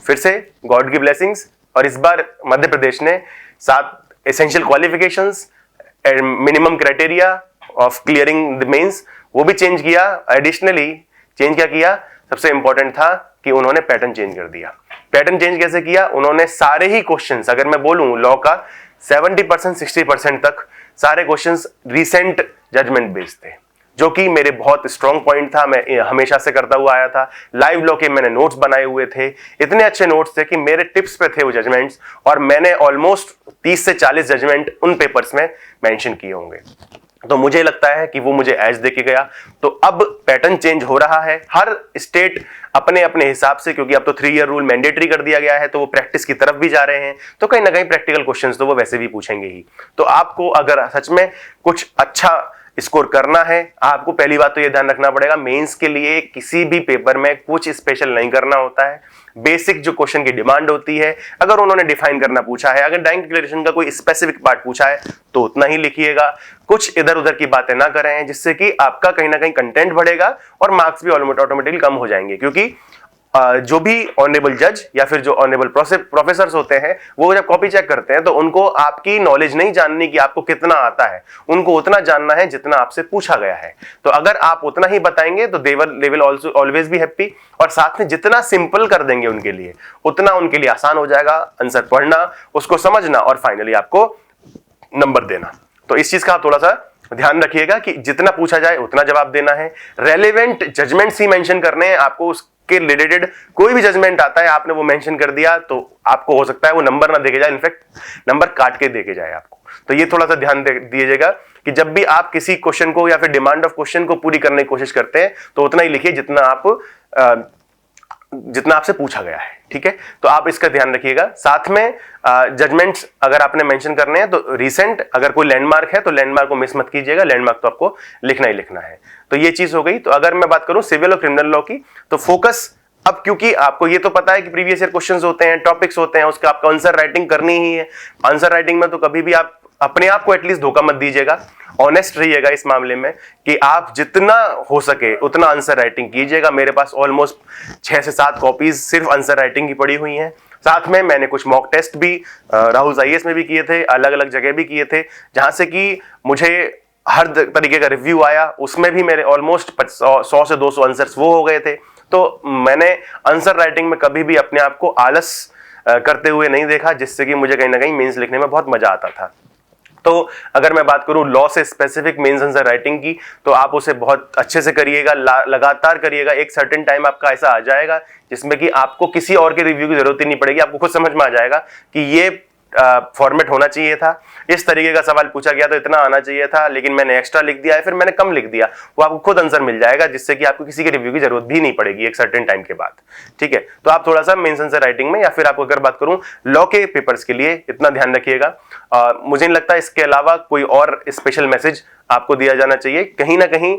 फिर से गॉड की ब्लेसिंग्स, और इस बार मध्य प्रदेश ने 7 essential qualifications, minimum criteria of clearing the mains, वो भी चेंज किया। एडिशनली चेंज क्या किया, सबसे इंपॉर्टेंट था कि उन्होंने पैटर्न चेंज कर दिया। पैटर्न चेंज कैसे किया, उन्होंने सारे ही क्वेश्चंस, अगर मैं बोलूं लॉ का 70% 60% तक सारे क्वेश्चंस रीसेंट जजमेंट बेस्ड थे, जो कि मेरे बहुत स्ट्रॉन्ग पॉइंट था। मैं हमेशा से करता हुआ आया था। लाइव लॉ के मैंने नोट्स बनाए हुए थे, इतने अच्छे नोट्स थे कि मेरे टिप्स पे थे वो जजमेंट्स, और मैंने ऑलमोस्ट 30 से 40 जजमेंट उन पेपर्स में मेंशन किए होंगे। तो मुझे लगता है कि वो मुझे एज दे के गया। तो अब पैटर्न चेंज हो रहा है, हर स्टेट अपने अपने हिसाब से, क्योंकि अब तो 3 ईयर रूल मैंडेटरी कर दिया गया है, तो वो प्रैक्टिस की तरफ भी जा रहे हैं। तो कहीं ना कहीं प्रैक्टिकल क्वेश्चंस तो वो वैसे भी पूछेंगे ही। तो आपको अगर सच में कुछ अच्छा स्कोर करना है, आपको पहली बात तो ये ध्यान रखना पड़ेगा, मेंस के लिए किसी भी पेपर में कुछ स्पेशल नहीं करना होता है। बेसिक जो क्वेश्चन की डिमांड होती है, अगर उन्होंने डिफाइन करना पूछा है, अगर डाइंग डिक्लेरेशन का कोई स्पेसिफिक पार्ट पूछा है तो उतना ही लिखिएगा। कुछ इधर उधर की बातें ना करें, जिससे कि आपका कहीं ना कहीं कंटेंट बढ़ेगा और मार्क्स भी ऑटोमेटिकली कम हो जाएंगे। क्योंकि जो भी ऑनरेबल जज या फिर जो ऑनरेबल प्रोफेसर्स होते हैं, वो जब कॉपी चेक करते हैं तो उनको आपकी नॉलेज नहीं जाननी कि आपको कितना आता है, उनको उतना जानना है जितना आपसे पूछा गया है। तो अगर आप उतना ही बताएंगे तो they will also always be happy, और साथ में जितना सिंपल कर देंगे उनके लिए, उतना उनके लिए आसान हो जाएगा आंसर पढ़ना, उसको समझना और फाइनली आपको नंबर देना। तो इस चीज का आप थोड़ा सा ध्यान रखिएगा कि जितना पूछा जाए उतना जवाब देना है। रेलेवेंट जजमेंट्स ही मेंशन करने हैं आपको। के रिलेटेड कोई भी जजमेंट आता है, आपने वो मेंशन कर दिया, तो आपको हो सकता है वो नंबर ना देके जाए, इनफैक्ट नंबर काट के देके जाए आपको। तो ये थोड़ा सा ध्यान दीजिएगा कि जब भी आप किसी क्वेश्चन को या फिर डिमांड ऑफ क्वेश्चन को पूरी करने की कोशिश करते हैं तो उतना ही लिखिए जितना आपसे पूछा गया है। ठीक है, तो आप इसका ध्यान रखिएगा। साथ में जजमेंट्स अगर आपने मेंशन करने हैं तो रीसेंट, अगर कोई लैंडमार्क है तो लैंडमार्क को मिस मत कीजिएगा, लैंडमार्क तो आपको लिखना ही लिखना है। तो ये चीज हो गई। तो अगर मैं बात करूं सिविल और क्रिमिनल लॉ की, तो फोकस अब, क्योंकि आपको ये तो पता है कि प्रीवियस ईयर क्वेश्चंस होते हैं, टॉपिक्स होते हैं, उसका आपका आंसर राइटिंग करनी ही है। आंसर राइटिंग में तो कभी भी आप अपने आप को एटलीस्ट धोखा मत दीजिएगा, ऑनेस्ट रहिएगा इस मामले में कि आप जितना हो सके उतना आंसर राइटिंग कीजिएगा। मेरे पास ऑलमोस्ट 6 से 7 कॉपीज सिर्फ आंसर राइटिंग की पड़ी हुई हैं। साथ में मैंने कुछ मॉक टेस्ट भी राहुल IAS में भी किए थे, अलग अलग जगह भी किए थे, जहां से कि मुझे हर तरीके का रिव्यू आया। उसमें भी मेरे ऑलमोस्ट 100 से 200 आंसर्स वो हो गए थे। तो मैंने आंसर राइटिंग में कभी भी अपने आप को आलस करते हुए नहीं देखा, जिससे कि मुझे कहीं ना कहीं मेंस लिखने में बहुत मजा आता था। तो अगर मैं बात करूं लॉ से स्पेसिफिक मेंस आंसर राइटिंग की, तो आप उसे बहुत अच्छे से करिएगा, लगातार करिएगा। एक सर्टेन टाइम आपका ऐसा आ जाएगा जिसमें कि आपको किसी और के रिव्यू की जरूरत ही नहीं पड़ेगी, आपको खुद समझ में आ जाएगा कि ये फॉर्मेट होना चाहिए था, इस तरीके का सवाल पूछा गया तो इतना आना चाहिए था, लेकिन मैंने एक्स्ट्रा लिख दिया है, फिर मैंने कम लिख दिया। वो आपको खुद आंसर मिल जाएगा, जिससे कि आपको किसी के रिव्यू की जरूरत भी नहीं पड़ेगी एक सर्टेन टाइम के बाद। ठीक है, तो आप थोड़ा सा मेंस आंसर राइटिंग में, या फिर आपको अगर बात करूं लॉ के पेपर्स के लिए, इतना ध्यान रखिएगा। मुझे नहीं लगता इसके अलावा कोई और स्पेशल मैसेज आपको दिया जाना चाहिए। कहीं ना कहीं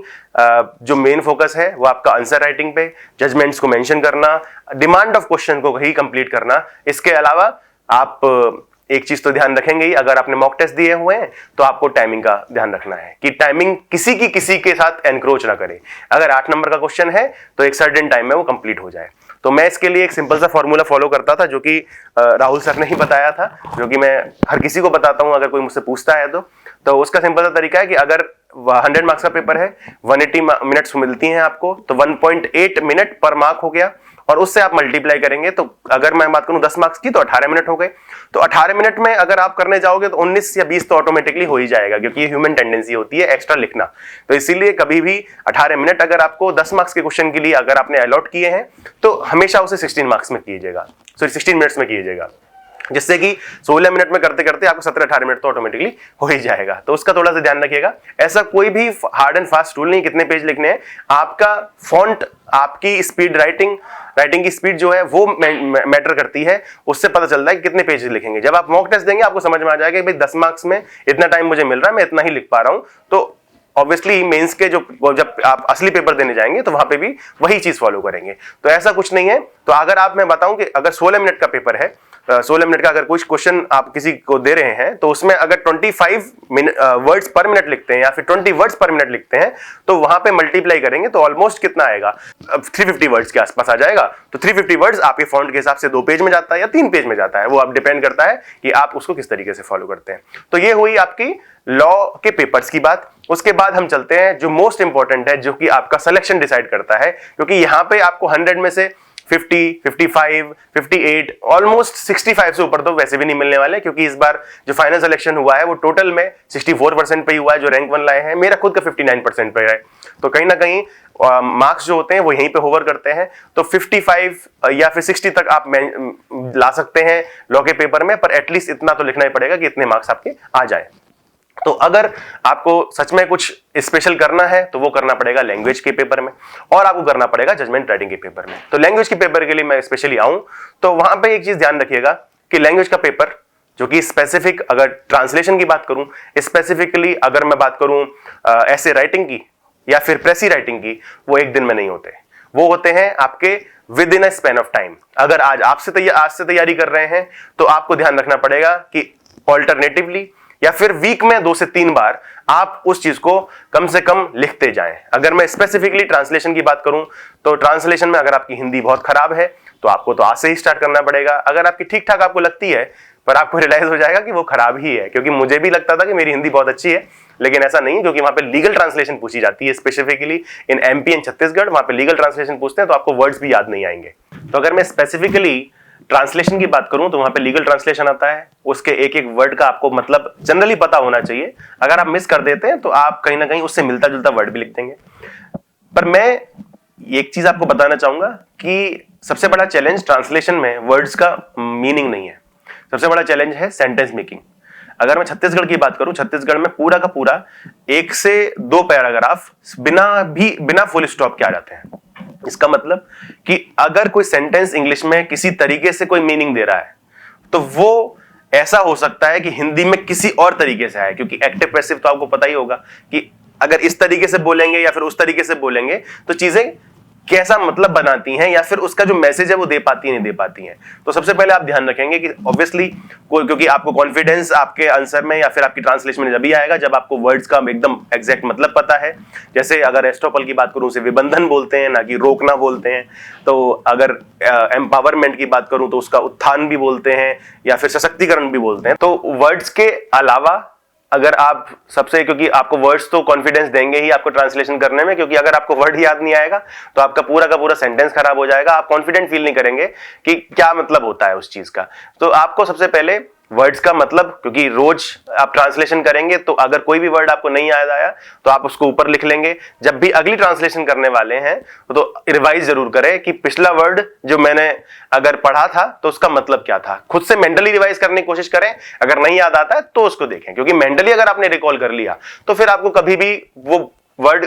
जो मेन फोकस है वो आपका आंसर राइटिंग पे, जजमेंट्स को मेंशन करना, डिमांड ऑफ क्वेश्चन को ही कंप्लीट करना। इसके अलावा आप एक चीज तो ध्यान रखेंगे ही, अगर आपने मॉक टेस्ट दिए हुए हैं तो आपको टाइमिंग का ध्यान रखना है कि टाइमिंग किसी के साथ एनक्रोच ना करे। अगर 8 नंबर का क्वेश्चन है तो एक सर्टेन टाइम में वो कंप्लीट हो जाए। तो मैं इसके लिए एक सिंपल सा फॉर्मूला फॉलो करता था, जो कि राहुल सर ने ही बताया था, जो कि मैं हर किसी को बताता हूं अगर कोई मुझसे पूछता है तो उसका सिंपल सा तरीका है कि अगर 100 मार्क्स का पेपर है, 180 मिनट्स मिलती हैं आपको, तो 1.8 मिनट पर मार्क हो गया, और उससे आप मल्टीप्लाई करेंगे तो अगर मैं बात करूं 10 मार्क्स की तो 18 मिनट हो गए। तो 18 मिनट में अगर आप करने जाओगे तो 19 या 20 तो ऑटोमेटिकली हो ही जाएगा, क्योंकि ये ह्यूमन टेंडेंसी होती है एक्स्ट्रा लिखना। तो इसीलिए कभी भी 18 मिनट अगर आपको 10 मार्क्स के क्वेश्चन के लिए अगर आपने अलॉट किए हैं तो हमेशा उसे 16 मार्क्स में कीजिएगा, सॉरी 16 मिनट्स में कीजिएगा। जिससे कि 16 मिनट में करते करते आपको 17-18 मिनट तो ऑटोमेटिकली हो ही जाएगा। तो उसका थोड़ा सा ध्यान रखिएगा। ऐसा कोई भी हार्ड एंड फास्ट रूल नहीं कितने पेज लिखने हैं। आपका फॉन्ट, आपकी स्पीड, राइटिंग की स्पीड जो है वो मैटर करती है। उससे पता चलता है कि कितने पेज लिखेंगे। जब आप मॉक टेस्ट देंगे आपको समझ में आ जाएगा कि भाई 10 मार्क्स में इतना टाइम मुझे मिल रहा है, मैं इतना ही लिख पा रहा हूं। तो ऑब्वियसली मेंस के जब आप असली पेपर देने जाएंगे तो वहां पे भी वही चीज फॉलो करेंगे। तो ऐसा कुछ नहीं है। तो अगर आप, मैं बताऊं कि अगर 16 मिनट का पेपर है, 16 मिनट का अगर कुछ क्वेश्चन आप किसी को दे रहे हैं तो उसमें अगर 25 वर्ड्स पर मिनट लिखते हैं या फिर 20 वर्ड्स पर मिनट लिखते हैं तो वहां पे मल्टीप्लाई करेंगे तो ऑलमोस्ट कितना आएगा, 350 वर्ड्स के आसपास आ जाएगा। तो 350 वर्ड्स आपके फॉन्ट के हिसाब से 2 पेज में जाता है या 3 पेज में जाता है, वो आप डिपेंड करता है कि आप उसको किस तरीके से फॉलो करते हैं। तो ये हुई आपकी लॉ के पेपर्स की बात। उसके बाद हम चलते हैं जो मोस्ट इंपॉर्टेंट है, जो कि आपका सिलेक्शन डिसाइड करता है, क्योंकि यहां पे आपको 100 में से 50, 55, 58, ऑलमोस्ट 65 से ऊपर तो वैसे भी नहीं मिलने वाले, क्योंकि इस बार जो फाइनल सिलेक्शन हुआ है वो टोटल में 64% पे ही हुआ है। जो रैंक 1 लाए हैं, मेरा खुद का 59% पे है। तो कहीं ना कहीं मार्क्स जो होते हैं वो यहीं पे होवर करते हैं। तो 55 या फिर 60 तक आप ला सकते हैं लॉ के पेपर में, पर एटलीस्ट इतना तो लिखना ही पड़ेगा कि इतने मार्क्स आपके आ जाए। तो अगर आपको सच में कुछ स्पेशल करना है तो वो करना पड़ेगा लैंग्वेज के पेपर में, और आपको करना पड़ेगा जजमेंट राइटिंग के पेपर में। तो लैंग्वेज के पेपर के लिए मैं स्पेशली आऊं तो वहां पे एक चीज ध्यान रखिएगा कि लैंग्वेज का पेपर जो कि स्पेसिफिक, अगर ट्रांसलेशन की बात करूं, स्पेसिफिकली अगर मैं बात करूं ऐसे राइटिंग की या फिर प्रेसी राइटिंग की, वो एक दिन में नहीं होते। वो होते हैं आपके with in a span of time. अगर आज से तैयारी कर रहे हैं तो आपको ध्यान रखना पड़ेगा कि ऑल्टरनेटिवली या फिर वीक में 2 से 3 बार आप उस चीज को कम से कम लिखते जाएं। अगर मैं स्पेसिफिकली ट्रांसलेशन की बात करूं तो ट्रांसलेशन में अगर आपकी हिंदी बहुत खराब है तो आपको तो आज से ही स्टार्ट करना पड़ेगा। अगर आपकी ठीक ठाक आपको लगती है, पर आपको रियलाइज हो जाएगा कि वो खराब ही है, क्योंकि मुझे भी लगता था कि मेरी हिंदी बहुत अच्छी है, लेकिन ऐसा नहीं, क्योंकि वहां पे लीगल ट्रांसलेशन पूछी जाती है। Specifically in MP and Chhattisgarh वहां पे लीगल ट्रांसलेशन पूछते हैं, तो आपको वर्ड्स भी याद नहीं आएंगे। तो अगर मैं स्पेसिफिकली ट्रांसलेशन की बात करूं तो वहां पे लीगल ट्रांसलेशन आता है, उसके एक एक वर्ड का आपको मतलब जनरली पता होना चाहिए। अगर आप मिस कर देते हैं तो आप कहीं ना कहीं उससे मिलता जुलता वर्ड भी लिख देंगे। पर मैं एक चीज आपको बताना चाहूंगा कि सबसे बड़ा चैलेंज ट्रांसलेशन में वर्ड्स का मीनिंग नहीं है, सबसे बड़ा चैलेंज है सेंटेंस मेकिंग। अगर मैं छत्तीसगढ़ की बात करूं, छत्तीसगढ़ में पूरा का पूरा 1 से 2 पैराग्राफ बिना फुल स्टॉप के आ जाते हैं। इसका मतलब कि अगर कोई सेंटेंस इंग्लिश में किसी तरीके से कोई मीनिंग दे रहा है तो वो ऐसा हो सकता है कि हिंदी में किसी और तरीके से आए, क्योंकि एक्टिव पैसिव तो आपको पता ही होगा कि अगर इस तरीके से बोलेंगे या फिर उस तरीके से बोलेंगे तो चीजें कैसा मतलब बनाती हैं या फिर उसका जो मैसेज है वो दे पाती है नहीं दे पाती हैं। तो सबसे पहले आप ध्यान रखेंगे कि ऑब्वियसली क्योंकि आपको कॉन्फिडेंस आपके आंसर में या फिर आपकी ट्रांसलेशन में जब भी आएगा जब आपको वर्ड्स का एकदम एग्जैक्ट मतलब पता है। जैसे अगर एस्ट्रोपल की बात करूं उसे विबंधन बोलते हैं, ना कि रोकना बोलते हैं। तो अगर एम्पावरमेंट की बात करूं तो उसका उत्थान भी बोलते हैं या फिर सशक्तिकरण भी बोलते हैं। तो वर्ड्स के अलावा अगर आप सबसे, क्योंकि आपको वर्ड्स तो कॉन्फिडेंस देंगे ही आपको ट्रांसलेशन करने में, क्योंकि अगर आपको वर्ड याद नहीं आएगा तो आपका पूरा का पूरा सेंटेंस खराब हो जाएगा, आप कॉन्फिडेंट फील नहीं करेंगे कि क्या मतलब होता है उस चीज का। तो आपको सबसे पहले वर्ड्स का मतलब, क्योंकि रोज आप ट्रांसलेशन करेंगे तो अगर कोई भी वर्ड आपको नहीं याद आया तो आप उसको ऊपर लिख लेंगे। जब भी अगली ट्रांसलेशन करने वाले हैं तो रिवाइज जरूर करें कि पिछला वर्ड जो मैंने अगर पढ़ा था तो उसका मतलब क्या था। खुद से मेंटली रिवाइज करने की कोशिश करें, अगर नहीं याद आता है तो उसको देखें, क्योंकि मेंटली अगर आपने रिकॉल कर लिया तो फिर आपको कभी भी वो वर्ड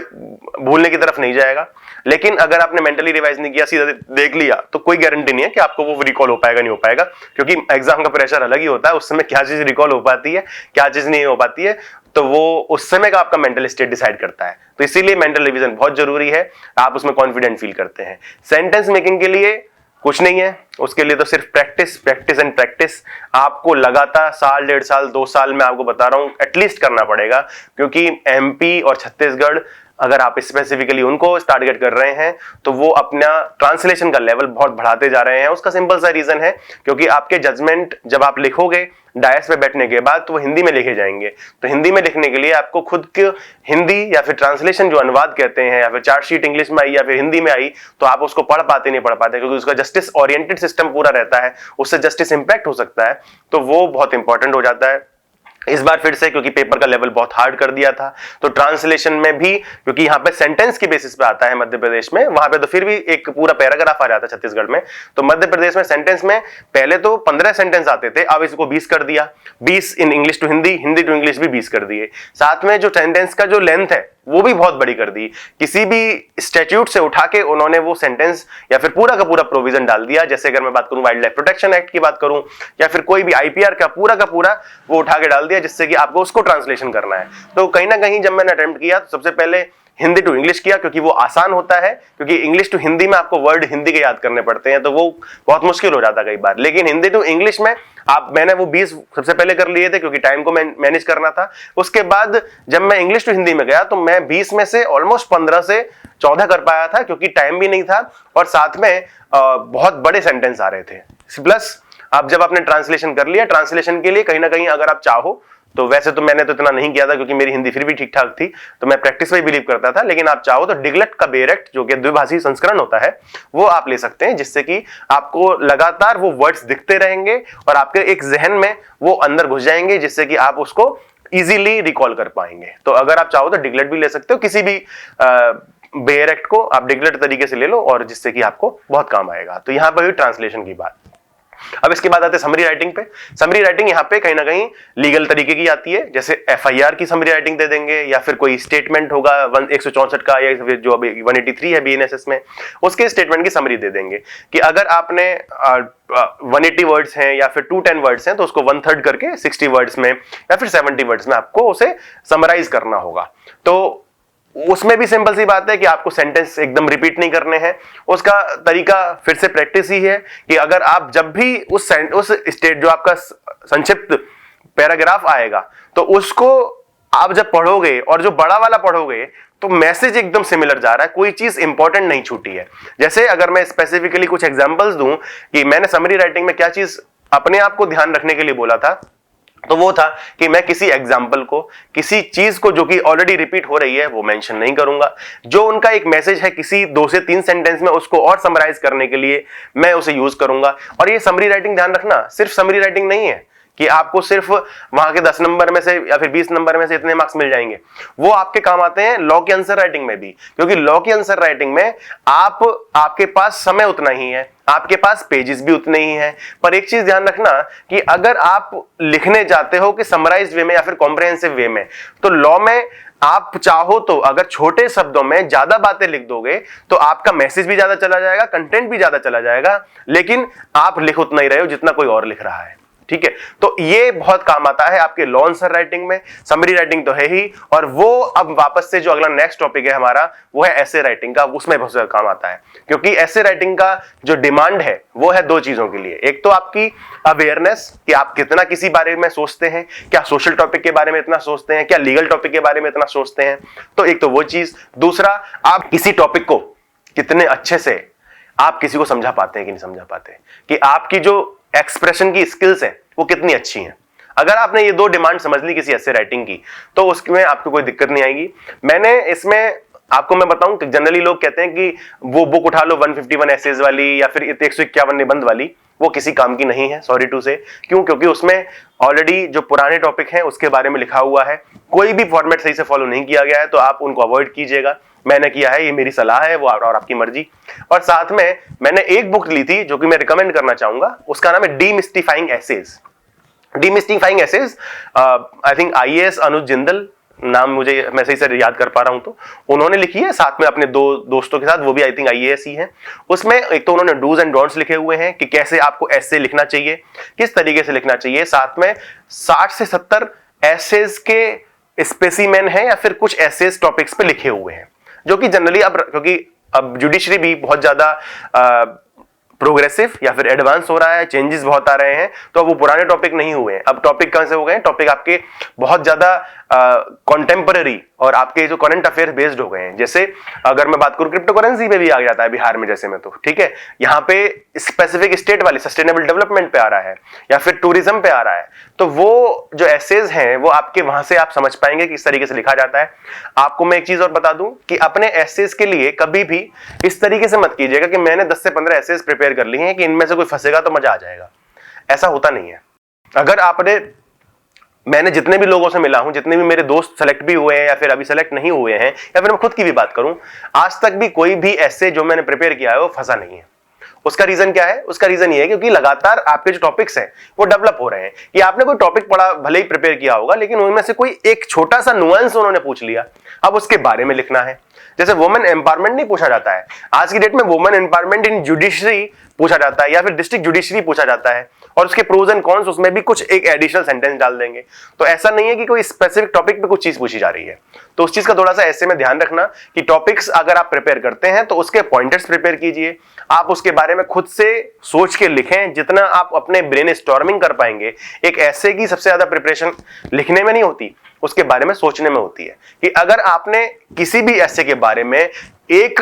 भूलने की तरफ नहीं जाएगा। लेकिन अगर आपने मेंटली रिवाइज नहीं किया, सीधा देख लिया, तो कोई गारंटी नहीं है कि आपको वो रिकॉल हो पाएगा नहीं हो पाएगा, क्योंकि एग्जाम का प्रेशर अलग ही होता है। उस समय क्या चीज रिकॉल हो पाती है, क्या चीज नहीं हो पाती है, तो वो उस समय का आपका मेंटल स्टेट डिसाइड करता है। तो इसीलिए मेंटल रिवीजन बहुत जरूरी है, आप उसमें कॉन्फिडेंट फील करते हैं। सेंटेंस मेकिंग के लिए कुछ नहीं है, उसके लिए तो सिर्फ प्रैक्टिस एंड प्रैक्टिस। आपको लगातार साल, 1.5 साल, 2 साल में आपको बता रहा हूं एटलीस्ट करना पड़ेगा, क्योंकि एमपी और छत्तीसगढ़ अगर आप स्पेसिफिकली उनको टारगेट कर रहे हैं तो वो अपना ट्रांसलेशन का लेवल बहुत बढ़ाते जा रहे हैं। उसका सिंपल सा रीजन है, क्योंकि आपके जजमेंट जब आप लिखोगे डायस पे बैठने के बाद तो वो हिंदी में लिखे जाएंगे। तो हिंदी में लिखने के लिए आपको खुद की हिंदी या फिर ट्रांसलेशन जो अनुवाद कहते हैं, या फिर चार्टशीट इंग्लिश में आई या फिर हिंदी में आई, तो आप उसको पढ़ पाते नहीं पढ़ पाते, क्योंकि उसका जस्टिस ओरिएंटेड सिस्टम पूरा रहता है, उससे जस्टिस इंपैक्ट हो सकता है। तो वो बहुत इंपॉर्टेंट हो जाता है। इस बार फिर से क्योंकि पेपर का लेवल बहुत हार्ड कर दिया था, तो ट्रांसलेशन में भी क्योंकि यहाँ पे सेंटेंस की बेसिस पे आता है मध्य प्रदेश में, वहां पे तो फिर भी एक पूरा पैराग्राफ आ जाता है छत्तीसगढ़ में, तो मध्य प्रदेश में सेंटेंस में पहले तो 15 सेंटेंस आते थे, अब इसको 20 कर दिया, 20 in English to Hindi, Hindi to English भी 20 कर दिए। साथ में जो सेंटेंस का जो लेंथ है वो भी बहुत बड़ी कर दी, किसी भी स्टैट्यूट से उठा के उन्होंने वो सेंटेंस या फिर पूरा का पूरा प्रोविजन डाल दिया। जैसे अगर मैं बात करूं वाइल्ड लाइफ प्रोटेक्शन एक्ट की बात करूं या फिर कोई भी आईपीआर का पूरा वो उठा के डाल दिया, जिससे कि आपको उसको ट्रांसलेशन करना है। तो कहीं ना कहीं जब मैंने अटेम्प्ट किया तो सबसे पहले हिंदी टू इंग्लिश किया, क्योंकि वो आसान होता है, क्योंकि इंग्लिश टू हिंदी में आपको वर्ड हिंदी के याद करने पड़ते हैं, तो वो बहुत मुश्किल हो जाता है कई बार। लेकिन हिंदी टू इंग्लिश में मैंने वो 20 सबसे पहले कर लिए थे, क्योंकि टाइम को मैनेज करना था। उसके बाद जब मैं इंग्लिश टू हिंदी में गया तो मैं 20 में से ऑलमोस्ट 15 से 14 कर पाया था, क्योंकि टाइम भी नहीं था और साथ में बहुत बड़े सेंटेंस आ रहे थे। प्लस आप जब आपने ट्रांसलेशन कर लिया, ट्रांसलेशन के लिए कहीं ना कहीं अगर आप चाहो तो, वैसे तो मैंने तो इतना नहीं किया था क्योंकि मेरी हिंदी फिर भी ठीक ठाक थी, तो मैं प्रैक्टिस पे बिलीव करता था, लेकिन आप चाहो तो डिगलेट का बेरेक्ट जो कि द्विभाषी संस्करण होता है वो आप ले सकते हैं, जिससे कि आपको लगातार वो वर्ड्स दिखते रहेंगे और आपके एक जहन में वो अंदर घुस जाएंगे, जिससे कि आप उसको इजीली रिकॉल कर पाएंगे। तो अगर आप चाहो तो डिगलेट भी ले सकते हो, किसी भी बेरेक्ट को आप डिगलेट तरीके से ले लो और जिससे कि आपको बहुत काम आएगा। तो यहां पर हुई ट्रांसलेशन की बात। अब इसके बाद आते हैं समरी राइटिंग पे। समरी राइटिंग यहाँ पे कहीं ना कहीं लीगल तरीके की आती है, जैसे एफआईआर की समरी राइटिंग दे देंगे या फिर कोई स्टेटमेंट होगा 164 का या फिर जो अभी 183 है बीएनएसएस में, उसके स्टेटमेंट की समरी दे देंगे कि अगर आपने 180 वर्ड्स हैं या फिर 210 वर्ड्स हैं तो उसको 1/3 करके 60 वर्ड्स में या फिर 70 वर्ड्स में आपको उसे समराइज करना होगा। तो उसमें भी सिंपल सी बात है कि आपको सेंटेंस एकदम रिपीट नहीं करने हैं, उसका तरीका फिर से प्रैक्टिस ही है कि अगर आप जब भी उस स्टेट जो आपका संक्षिप्त पैराग्राफ आएगा तो उसको आप जब पढ़ोगे और जो बड़ा वाला पढ़ोगे तो मैसेज एकदम सिमिलर जा रहा है, कोई चीज इंपॉर्टेंट नहीं छूटी है। जैसे अगर मैं स्पेसिफिकली कुछ एग्जांपल्स दूं कि मैंने समरी राइटिंग में क्या चीज अपने आप को ध्यान रखने के लिए बोला था, तो वो था कि मैं किसी एग्जाम्पल को, किसी चीज को जो कि ऑलरेडी रिपीट हो रही है वो मेंशन नहीं करूंगा। जो उनका एक मैसेज है किसी 2 से 3 सेंटेंस में उसको और समराइज करने के लिए मैं उसे यूज करूंगा। और ये समरी राइटिंग ध्यान रखना सिर्फ समरी राइटिंग नहीं है कि आपको सिर्फ वहां के 10 नंबर में से या फिर 20 नंबर में से इतने मार्क्स मिल जाएंगे, वो आपके काम आते हैं लॉ की आंसर राइटिंग में भी, क्योंकि लॉ की आंसर राइटिंग में आपके पास समय उतना ही है, आपके पास पेजेस भी उतने ही हैं। पर एक चीज ध्यान रखना कि अगर आप लिखने जाते हो कि समराइज्ड वे में या फिर कॉम्प्रिहेंसिव वे में, तो लॉ में आप चाहो तो अगर छोटे शब्दों में ज्यादा बातें लिख दोगे तो आपका मैसेज भी ज्यादा चला जाएगा, कंटेंट भी ज्यादा चला जाएगा, लेकिन आप लिख उतना ही रहे हो जितना कोई और लिख रहा है। ठीक है, तो ये बहुत काम आता है आपके लॉ आंसर राइटिंग में। समरी राइटिंग तो है ही, और वो अब वापस से जो अगला नेक्स्ट टॉपिक है हमारा वो है ऐसे राइटिंग का, उसमें बहुत ज्यादा काम आता है, क्योंकि ऐसे राइटिंग का जो डिमांड है वो है 2 चीजों के लिए। एक तो आपकी अवेयरनेस कि आप कितना किसी बारे में सोचते हैं, क्या सोशल टॉपिक के बारे में इतना सोचते हैं, क्या लीगल टॉपिक के बारे में इतना सोचते हैं, तो एक तो वो चीज। दूसरा, आप किसी टॉपिक को कितने अच्छे से आप किसी को समझा पाते हैं कि नहीं समझा पाते, कि आपकी जो एक्सप्रेशन की स्किल्स है वो कितनी अच्छी हैं। अगर आपने ये 2 डिमांड समझ ली किसी ऐसे राइटिंग की तो उसमें आपको कोई दिक्कत नहीं आएगी। मैंने इसमें आपको मैं बताऊं कि जनरली लोग कहते हैं कि वो बुक उठा लो 151 एसेज वाली या फिर 151 निबंध वाली, वो किसी काम की नहीं है, सॉरी टू से। क्यों? क्योंकि उसमें ऑलरेडी जो पुराने टॉपिक हैं उसके बारे में लिखा हुआ है, कोई भी फॉर्मेट सही से फॉलो नहीं किया गया है, तो आप उनको अवॉइड कीजिएगा। मैंने किया है, ये मेरी सलाह है, वो और आपकी मर्जी। और साथ में मैंने एक बुक ली थी जो कि मैं रिकमेंड करना चाहूंगा, उसका नाम है demystifying essays. Demystifying essays I think IAS Anuj Jindal नाम मुझे मैं सही से याद कर पा रहा हूं, तो उन्होंने लिखी है साथ में अपने 2 दोस्तों के साथ, वो भी आई थिंक आईएएस ही हैं। उसमें एक तो उन्होंने डूज एंड डोंट्स लिखे हुए हैं कि कैसे आपको ऐसे लिखना चाहिए, किस तरीके से लिखना चाहिए। साथ में 60 से 70 एसेज के स्पेसिमेन हैं या फिर कुछ एसेज टॉपिक्स पे लिखे हुए हैं, जो कि जनरली अब क्योंकि अब जुडिशरी भी बहुत ज्यादा प्रोग्रेसिव या फिर एडवांस हो रहा है, चेंजेस बहुत आ रहे हैं, तो अब वो पुराने टॉपिक नहीं हुए हैं। अब टॉपिक कहां से हो गए? टॉपिक आपके बहुत ज्यादा कॉन्टेम्पररी और आपके जो करंट अफेयर बेस्ड हो गए हैं। जैसे अगर मैं बात करूं क्रिप्टो करेंसी पे भी आ जाता है बिहार में जैसे में, तो ठीक है, यहाँ पे स्पेसिफिक स्टेट वाले सस्टेनेबल डेवलपमेंट पे आ रहा है या फिर टूरिज्म पे आ रहा है, तो वो जो एसेज हैं वो आपके वहां से आप समझ पाएंगे कि इस तरीके से लिखा जाता है। आपको मैं एक चीज और बता दूं कि अपने एसेज के लिए कभी भी इस तरीके से मत कीजिएगा कि मैंने 10 से 15 एसेज प्रिपेयर कर लिए हैं कि इनमें से कोई फंसेगा तो मजा आ जाएगा, ऐसा होता नहीं है। अगर आपने मैंने जितने भी लोगों से मिला हूं, जितने भी मेरे दोस्त सेलेक्ट भी हुए हैं या फिर अभी सेलेक्ट नहीं हुए हैं, या फिर मैं खुद की भी बात करूं, आज तक भी कोई भी ऐसे जो मैंने प्रिपेयर किया है वो फंसा नहीं है। उसका रीजन क्या है? उसका रीजन ये है क्योंकि लगातार आपके जो टॉपिक्स हैं वो डेवलप हो रहे हैं। कि आपने कोई टॉपिक पढ़ा, भले ही प्रिपेयर किया होगा, लेकिन उनमें से कोई एक छोटा सा नुआंस उन्होंने पूछ लिया, अब उसके बारे में लिखना है। जैसे वुमेन एम्पावरमेंट नहीं पूछा जाता है आज की डेट में, वुमेन एम्पावरमेंट इन जुडिशरी पूछा जाता है या फिर डिस्ट्रिक्ट जुडिशरी पूछा जाता है, और उसके प्रोज एंड कॉन्स उसमें भी कुछ एक एडिशनल सेंटेंस डाल देंगे। तो ऐसा नहीं है कि कोई स्पेसिफिक टॉपिक पे कुछ चीज पूछी जा रही है। तो उस चीज का थोड़ा सा ऐसे में ध्यान रखना कि टॉपिक्स अगर आप प्रिपेयर करते हैं तो उसके पॉइंटर्स प्रिपेयर कीजिए, आप उसके बारे में खुद से सोच के लिखें। जितना आप अपने ब्रेन स्टॉर्मिंग कर पाएंगे, एक ऐसे की सबसे ज्यादा प्रिपरेशन लिखने में नहीं होती, उसके बारे में सोचने में होती है। कि अगर आपने किसी भी ऐसे के बारे में एक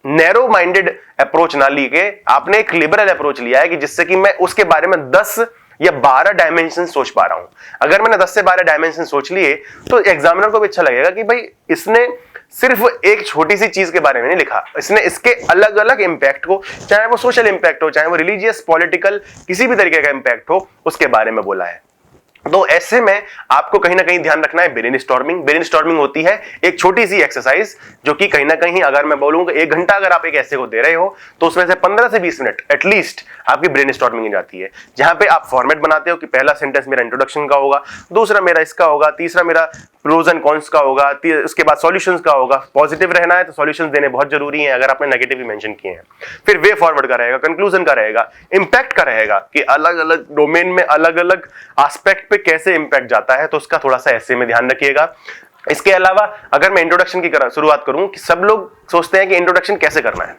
नैरो माइंडेड अप्रोच ना लिए, आपने एक लिबरल अप्रोच लिया है कि जिससे कि मैं उसके बारे में 10 या 12 डायमेंशन सोच पा रहा हूं। अगर मैंने 10 से 12 डायमेंशन सोच लिए तो एग्जामिनर को भी अच्छा लगेगा कि भाई इसने सिर्फ एक छोटी सी चीज के बारे में नहीं लिखा, इसने इसके अलग अलग इंपैक्ट को, चाहे वो सोशल इंपैक्ट हो, चाहे वो रिलीजियस, पॉलिटिकल, किसी भी तरीके का इंपैक्ट हो, उसके बारे में बोला है। तो ऐसे में आपको कहीं ना कहीं ध्यान रखना है ब्रेन स्टॉर्मिंग। ब्रेन स्टॉर्मिंग होती है एक छोटी सी एक्सरसाइज जो कि कहीं ना कहीं, अगर मैं बोलूंगा 1 घंटा अगर आप एक ऐसे को दे रहे हो तो उसमें से 15 से 20 मिनट एटलीस्ट आपकी ब्रेन स्टॉर्मिंग हो जाती है, जहां पे आप फॉर्मेट बनाते हो कि पहला सेंटेंस मेरा इंट्रोडक्शन का होगा, दूसरा मेरा इसका होगा, तीसरा मेरा प्रोज एंड कॉन्स का होगा, उसके बाद सॉल्यूशंस का होगा। पॉजिटिव रहना है तो सॉल्यूशंस देने बहुत जरूरी है अगर आपने नेगेटिव भी मेंशन किए हैं। फिर वे फॉरवर्ड का रहेगा, कंक्लूजन का रहेगा, इंपैक्ट का रहेगा कि अलग अलग डोमेन में अलग अलग एस्पेक्ट पे कैसे इंपैक्ट जाता है, तो उसका थोड़ा सा ऐसे में ध्यान रखिएगा। इसके अलावा अगर मैं इंट्रोडक्शन की शुरुआत करूं, कि सब लोग सोचते हैं कि इंट्रोडक्शन कैसे करना है,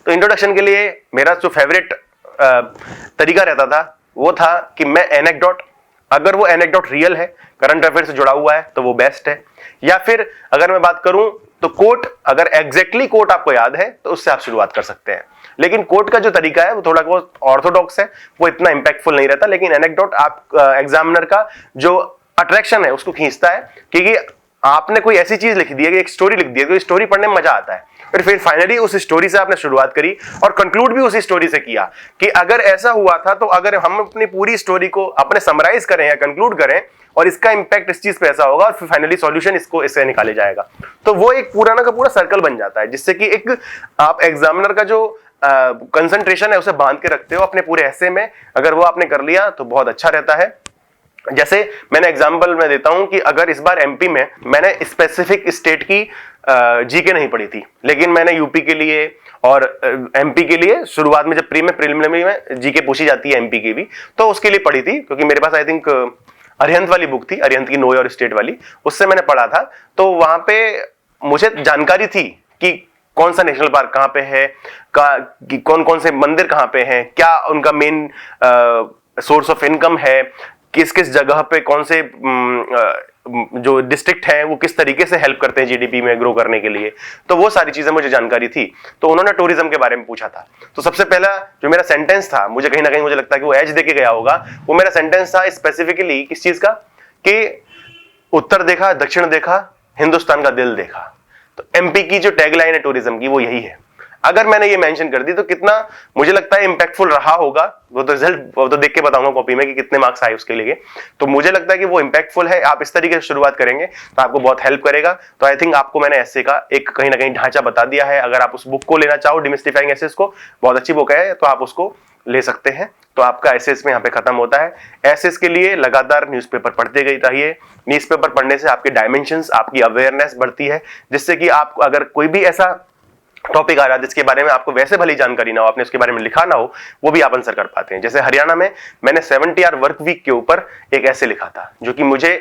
तो इंट्रोडक्शन के लिए मेरा जो फेवरेट तरीका रहता था वो था कि मैं एनेक्डोट, अगर वो एनेक्डोट रियल है, करंट अफेयर से जुड़ा हुआ है तो वो बेस्ट है, या फिर अगर मैं बात करूं तो कोट, अगर एग्जैक्टली कोट आपको याद है तो उससे आप शुरुआत कर सकते हैं। लेकिन कोट का जो तरीका है वो थोड़ा बहुत ऑर्थोडॉक्स है, वो इतना इंपैक्टफुल नहीं रहता, लेकिन एनेक्डोट आप एग्जामिनर का जो अट्रैक्शन है उसको खींचता है, क्योंकि आपने कोई ऐसी चीज लिख दी है, एक स्टोरी लिख दी है, तो स्टोरी पढ़ने में मजा आता है। फिर फाइनली उस स्टोरी से आपने शुरुआत करी और कंक्लूड भी उसी स्टोरी से किया कि अगर ऐसा हुआ था तो अगर हम अपनी पूरी स्टोरी को अपने समराइज करें या कंक्लूड करें और इसका इंपैक्ट इस चीज पे ऐसा होगा और फिर फाइनली सॉल्यूशन इसको इससे निकाले जाएगा, तो वो एक पुराना का पूरा सर्कल बन जाता है, जिससे कि एक आप एग्जामिनर का जो कंसंट्रेशन है उसे बांध के रखते हो अपने पूरे ऐसे में। अगर वो आपने कर लिया तो बहुत अच्छा रहता है। जैसे मैंने एग्जांपल में देता हूं कि अगर इस बार एमपी में मैंने स्पेसिफिक स्टेट की जीके नहीं पढ़ी थी, लेकिन मैंने यूपी के लिए और एमपी के लिए शुरुआत में जब प्रीलिमिनरी में जीके पूछी जाती है एमपी की भी, तो उसके लिए पढ़ी थी, क्योंकि मेरे पास आई थिंक अरिहंत वाली बुक थी, अरिहंत की नो योर स्टेट वाली, उससे मैंने पढ़ा था। तो वहां पे मुझे जानकारी थी कि कौन सा नेशनल पार्क कहाँ पे है, कौन कौन से मंदिर कहाँ पे हैं, क्या उनका मेन सोर्स ऑफ इनकम है, किस किस जगह पे कौन से जो डिस्ट्रिक्ट हैं वो किस तरीके से हेल्प करते हैं जीडीपी में ग्रो करने के लिए। तो वो सारी चीजें मुझे जानकारी थी। तो उन्होंने टूरिज्म के बारे में पूछा था, तो सबसे पहला जो मेरा सेंटेंस था, मुझे कहीं ना कहीं मुझे लगता है कि वो एज देके गया होगा, वो मेरा सेंटेंस था स्पेसिफिकली किस चीज का, कि उत्तर देखा, दक्षिण देखा, हिंदुस्तान का दिल देखा। तो एमपी की जो टैगलाइन है टूरिज्म की वो यही है। अगर मैंने ये मेंशन कर दी तो कितना मुझे लगता है इंपैक्टफुल रहा होगा, वो तो रिजल्ट वो तो देख के बताऊंगा कॉपी में कि कितने मार्क्स आए उसके लिए। तो मुझे लगता है कि वो इंपैक्टफुल है। आप इस तरीके से शुरुआत करेंगे तो आपको बहुत हेल्प करेगा। तो आई थिंक आपको मैंने ऐसे का एक कहीं ना कहीं ढांचा बता दिया है। अगर आप उस बुक को लेना चाहो, डिमिस्टिफाइंग एसेस को, बहुत अच्छी बुक है, तो आप उसको ले सकते हैं। तो आपका एसेस में यहाँ पे खत्म होता है। एसेस के लिए लगातार न्यूज़पेपर पढ़ते गए रहिए। न्यूज़पेपर पढ़ने से आपके डायमेंशंस, आपकी अवेयरनेस बढ़ती है, जिससे कि आप अगर कोई भी ऐसा टॉपिक आ रहा है जिसके बारे में आपको वैसे भली जानकारी ना हो, आपने उसके बारे में लिखा ना हो, वो भी आप आंसर कर पाते हैं। जैसे हरियाणा में मैंने 70 आवर वर्क वीक के ऊपर एक ऐसे लिखा था, जो कि मुझे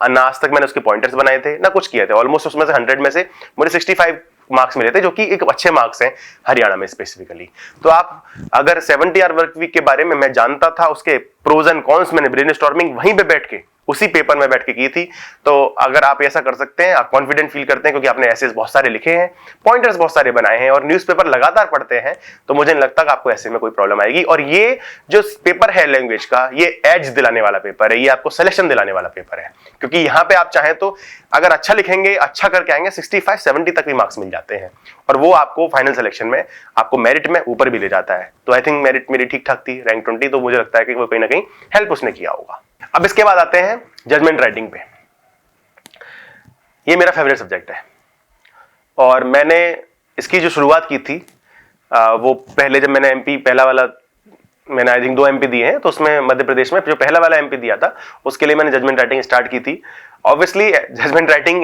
ना आज तक मैंने उसके पॉइंटर्स बनाए थे ना कुछ किए थे। ऑलमोस्ट उसमें से 100 में से मुझे 65 मार्क्स मिले थे, जो कि एक अच्छे मार्क्स हैं हरियाणा में स्पेसिफिकली। तो आप अगर 70 आवर वर्क वीक के बारे में मैं जानता था, उसके प्रोज एंड कॉन्स मैंने ब्रेनस्टॉर्मिंग वहीं पे बैठ के उसी पेपर में बैठ के की थी। तो अगर आप ऐसा कर सकते हैं, आप कॉन्फिडेंट फील करते हैं क्योंकि आपने एसेस बहुत सारे लिखे हैं, पॉइंटर्स बहुत सारे बनाए हैं और न्यूज़पेपर लगातार पढ़ते हैं, तो मुझे नहीं लगता कि आपको ऐसे में कोई प्रॉब्लम आएगी। और ये जो पेपर है लैंग्वेज का, ये एज दिलाने वाला पेपर है, ये आपको सिलेक्शन दिलाने वाला पेपर है। क्योंकि यहाँ पे आप चाहें तो अगर अच्छा लिखेंगे, अच्छा करके आएंगे, 65-70 तक भी मार्क्स मिल जाते हैं और वो आपको फाइनल सिलेक्शन में आपको मेरिट में ऊपर भी ले जाता है। तो आई थिंक मेरिट मेरी ठीक ठाक थी, रैंक 20, तो मुझे लगता है कि वो कहीं ना कहीं हेल्प उसने किया होगा। अब इसके बाद आते हैं जजमेंट राइटिंग पे। ये मेरा फेवरेट सब्जेक्ट है और मैंने इसकी जो शुरुआत की थी वो पहले जब मैंने एमपी पहला वाला, मैंने आई थिंक 2 एमपी दिए हैं, तो उसमें मध्य प्रदेश में जो पहला वाला एमपी दिया था उसके लिए मैंने जजमेंट राइटिंग स्टार्ट की थी। ऑब्वियसली जजमेंट राइटिंग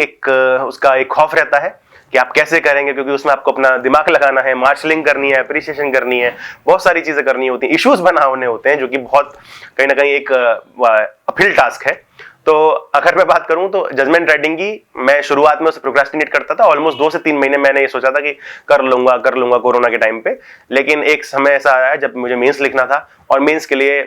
उसका एक खौफ रहता है कि आप कैसे करेंगे, क्योंकि उसमें आपको अपना दिमाग लगाना है, मार्शलिंग करनी है, अप्रिसिएशन करनी है, बहुत सारी चीजें करनी होती हैं, इश्यूज बनाने होते हैं, जो कि बहुत कहीं ना कहीं एक अपहिल टास्क है। तो अगर मैं बात करूं तो जजमेंट राइटिंग की मैं शुरुआत में उसे प्रोक्रेस्टिनेट करता था। ऑलमोस्ट 2 से 3 महीने मैंने ये सोचा था कि कर लूंगा कोरोना के टाइम पे, लेकिन एक समय ऐसा आया जब मुझे मेंस लिखना था और मेंस के लिए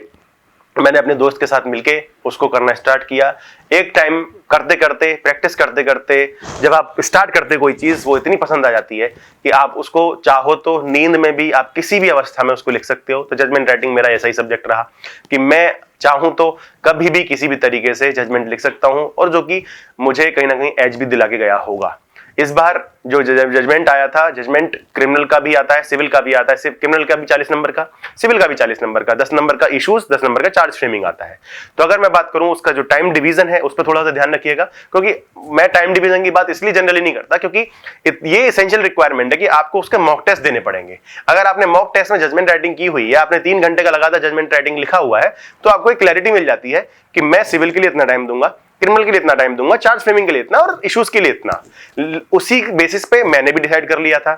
मैंने अपने दोस्त के साथ मिलके उसको करना स्टार्ट किया। एक टाइम करते करते, प्रैक्टिस करते करते, जब आप स्टार्ट करते कोई चीज, वो इतनी पसंद आ जाती है कि आप उसको चाहो तो नींद में भी, आप किसी भी अवस्था में उसको लिख सकते हो। तो जजमेंट राइटिंग मेरा ऐसा ही सब्जेक्ट रहा कि मैं चाहूं तो कभी भी किसी भी तरीके से जजमेंट लिख सकता हूं, और जो कि मुझे कहीं ना कहीं एज भी दिला के गया होगा। इस बार जो जजमेंट आया था, जजमेंट क्रिमिनल का भी आता है, सिविल का भी आता है, सिर्फ क्रिमिनल का भी 40 नंबर का, सिविल का भी 40 नंबर का, 10 नंबर का इश्यूज, 10 नंबर का चार्ज फ्रेमिंग आता है। तो अगर मैं बात करूं उसका जो टाइम डिवीजन है उस पर थोड़ा सा ध्यान रखिएगा, क्योंकि मैं टाइम डिवीजन की बात इसलिए जनरली नहीं करता क्योंकि ये एसेंशियल रिक्वायरमेंट है कि आपको उसके मॉक टेस्ट देने पड़ेंगे। अगर आपने मॉक टेस्ट में जजमेंट राइटिंग की हुई है, आपने 3 घंटे का लगातार जजमेंट राइटिंग लिखा हुआ है, तो आपको एक क्लैरिटी मिल जाती है कि मैं सिविल के लिए इतना टाइम दूंगा, क्रिमिनल के लिए इतना टाइम दूंगा, चार्ज फ्रेमिंग के लिए इतना और इश्यूज के लिए इतना। उसी बेसिस पे मैंने भी डिसाइड कर लिया था।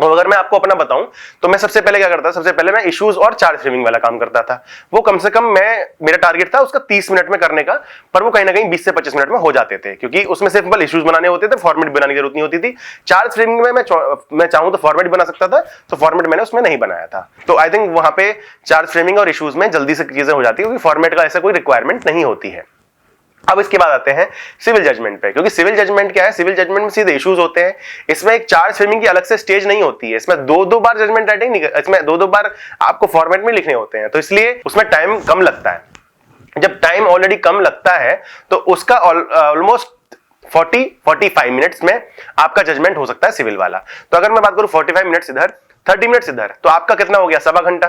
और अगर मैं आपको अपना बताऊं तो मैं सबसे पहले क्या करता था, सबसे पहले मैं इश्यूज और चार्ज फ्रेमिंग वाला काम करता था। वो कम से कम मेरा टारगेट था उसका 30 मिनट में करने का, पर वो कहीं ना कहीं 20 से 25 मिनट में हो जाते थे, क्योंकि उसमें सिंपल इश्यूज बनाने होते थे, फॉर्मेट बनाने की जरूरत नहीं होती थी। चार्ज फ्रेमिंग में मैं चाहूं तो फॉर्मेट बना सकता था, तो फॉर्मेट मैंने उसमें नहीं बनाया था। तो आई थिंक वहां पे चार्ज फ्रेमिंग और इश्यूज में जल्दी से चीजें हो जाती है, क्योंकि फॉर्मेट का ऐसा कोई रिक्वायरमेंट नहीं होती है। अब इसके बाद आते हैं सिविल जजमेंट पे, क्योंकि सिविल जजमेंट क्या है, सिविल जजमेंट में सीधे इश्यूज होते हैं। इसमें एक चार्ज फ्रेमिंग की अलग से स्टेज नहीं होती है, इसमें 2-2 बार जजमेंट राइटिंग नहीं, इसमें 2-2 बार आपको फॉर्मेट में लिखने होते हैं, तो इसलिए उसमें टाइम कम लगता है। जब टाइम ऑलरेडी कम लगता है तो उसका ऑलमोस्ट 40-45 मिनट्स में आपका जजमेंट हो सकता है सिविल वाला। तो अगर मैं बात करूं 45 मिनट्स इधर, 30 मिनट्स इधर, तो आपका कितना हो गया, 1.25 घंटा।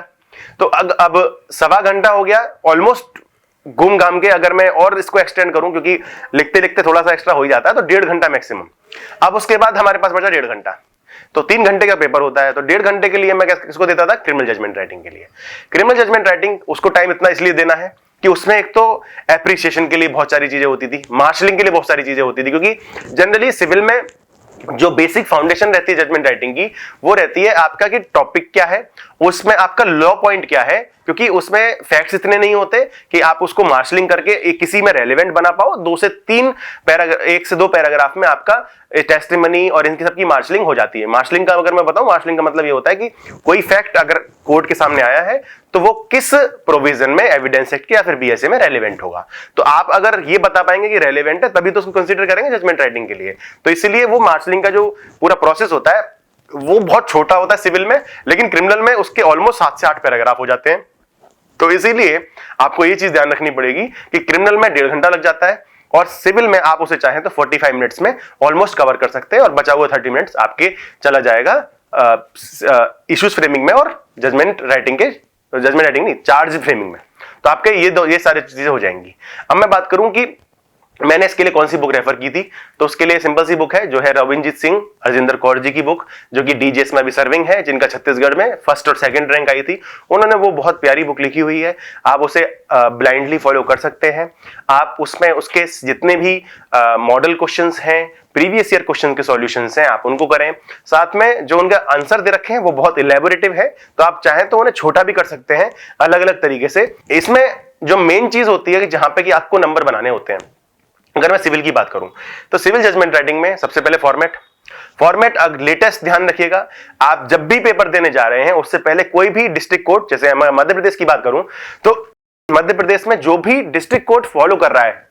तो अब 1.25 घंटा हो गया ऑलमोस्ट घूम घाम के। अगर मैं और इसको एक्सटेंड करूं, क्योंकि लिखते लिखते थोड़ा सा एक्स्ट्रा हो ही जाता है, तो 1.5 घंटा मैक्सिमम। अब उसके बाद हमारे पास बचा 1.5 घंटा, तो 3 घंटे का पेपर होता है। तो 1.5 घंटे के लिए मैं किसको देता था, क्रिमिनल जजमेंट राइटिंग के लिए। क्रिमिनल जजमेंट राइटिंग उसको टाइम इतना इसलिए देना है कि उसमें एक तो एप्रिसिएशन के लिए बहुत सारी चीजें होती थी, मार्शलिंग के लिए बहुत सारी चीजें होती थी, क्योंकि जनरली सिविल में जो बेसिक फाउंडेशन रहती है जजमेंट राइटिंग की, वो रहती है आपका कि टॉपिक क्या है, उसमें आपका लॉ पॉइंट क्या है, क्योंकि उसमें फैक्ट्स इतने नहीं होते कि आप उसको मार्शलिंग करके किसी में रेलेवेंट बना पाओ। 1 से 2 पैराग्राफ में आपका टेस्टिमनी और इनकी सबकी मार्शलिंग हो जाती है। मार्शलिंग का अगर मैं बताऊं, मार्शलिंग का मतलब ये होता है कि कोई फैक्ट अगर कोर्ट के सामने आया है तो वो किस प्रोविजन में, एविडेंस एक्ट के या फिर बीएसए में रेलेवेंट होगा। तो आप अगर ये बता पाएंगे कि रेलेवेंट है, तभी तो उसको कंसीडर करेंगे जजमेंट राइटिंग के लिए। तो इसीलिए वो मार्शलिंग का जो पूरा प्रोसेस होता है वो बहुत छोटा होता है सिविल में, लेकिन क्रिमिनल में उसके ऑलमोस्ट 7 से 8 पैराग्राफ हो जाते हैं। तो इसीलिए आपको ये चीज ध्यान रखनी पड़ेगी कि क्रिमिनल में 1.5 घंटा लग जाता है, और सिविल में आप उसे चाहें तो 45 मिनट्स में ऑलमोस्ट कवर कर सकते हैं, और बचा हुआ 30 मिनट्स आपके चला जाएगा इश्यूज फ्रेमिंग में और जजमेंट राइटिंग नहीं, चार्ज फ्रेमिंग में। तो आपके ये सारी चीजें हो जाएंगी। अब मैं बात करूं कि मैंने इसके लिए कौन सी बुक रेफर की थी, तो उसके लिए सिंपल सी बुक है, जो है रविंद्रजीत सिंह, हरजिंदर कौर जी की बुक, जो कि डीजीएस में भी सर्विंग है, जिनका छत्तीसगढ़ में 1st और 2nd रैंक आई थी। उन्होंने वो बहुत प्यारी बुक लिखी हुई है, आप उसे ब्लाइंडली फॉलो कर सकते हैं। आप उसमें उसके जितने भी मॉडल क्वेश्चंस हैं, प्रीवियस ईयर क्वेश्चन के सॉल्यूशंस हैं, आप उनको करें। साथ में जो उनका आंसर दे रखे हैं वो बहुत इलेबोरेटिव है, तो आप चाहें तो उन्हें छोटा भी कर सकते हैं अलग अलग तरीके से। इसमें जो मेन चीज होती है कि जहां पे कि आपको नंबर बनाने होते हैं। अगर मैं सिविल की बात करूं तो सिविल जजमेंट राइटिंग में सबसे पहले फॉर्मेट लेटेस्ट ध्यान रखिएगा। आप जब भी पेपर देने जा रहे हैं उससे पहले कोई भी डिस्ट्रिक्ट कोर्ट, जैसे मैं मध्य प्रदेश की बात करूं तो मध्य प्रदेश में जो भी डिस्ट्रिक्ट कोर्ट फॉलो कर रहा है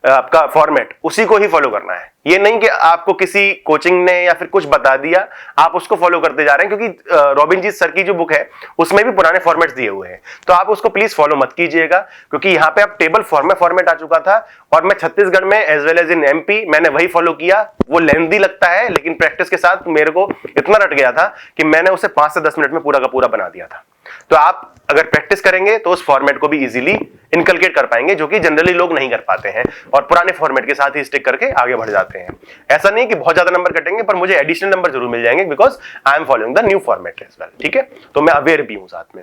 आपका फॉर्मेट, उसी को ही फॉलो करना है। ये नहीं कि आपको किसी कोचिंग ने या फिर कुछ बता दिया आप उसको फॉलो करते जा रहे हैं, क्योंकि रॉबिनजीत सर की जो बुक है उसमें भी पुराने फॉर्मेट्स दिए हुए हैं, तो आप उसको प्लीज फॉलो मत कीजिएगा, क्योंकि यहाँ पे अब टेबल फॉर्मेट आ चुका था, और मैं छत्तीसगढ़ में as well as in MP मैंने वही फॉलो किया। वो लेंथी लगता है, लेकिन प्रैक्टिस के साथ मेरे को इतना रट गया था कि मैंने उसे 5 से 10 मिनट में पूरा का पूरा बना दिया था। तो आप अगर प्रैक्टिस करेंगे तो उस फॉर्मेट को भी इजीली इनकलकेट कर पाएंगे, जो कि जनरली लोग नहीं कर पाते हैं और पुराने फॉर्मेट के साथ ही स्टिक करके आगे बढ़ जाते हैं। ऐसा नहीं कि बहुत ज्यादा नंबर कटेंगे, पर मुझे एडिशनल नंबर जरूर मिल जाएंगे because I am following the new format as well. ठीक है, तो मैं अवेयर भी हूं साथ में।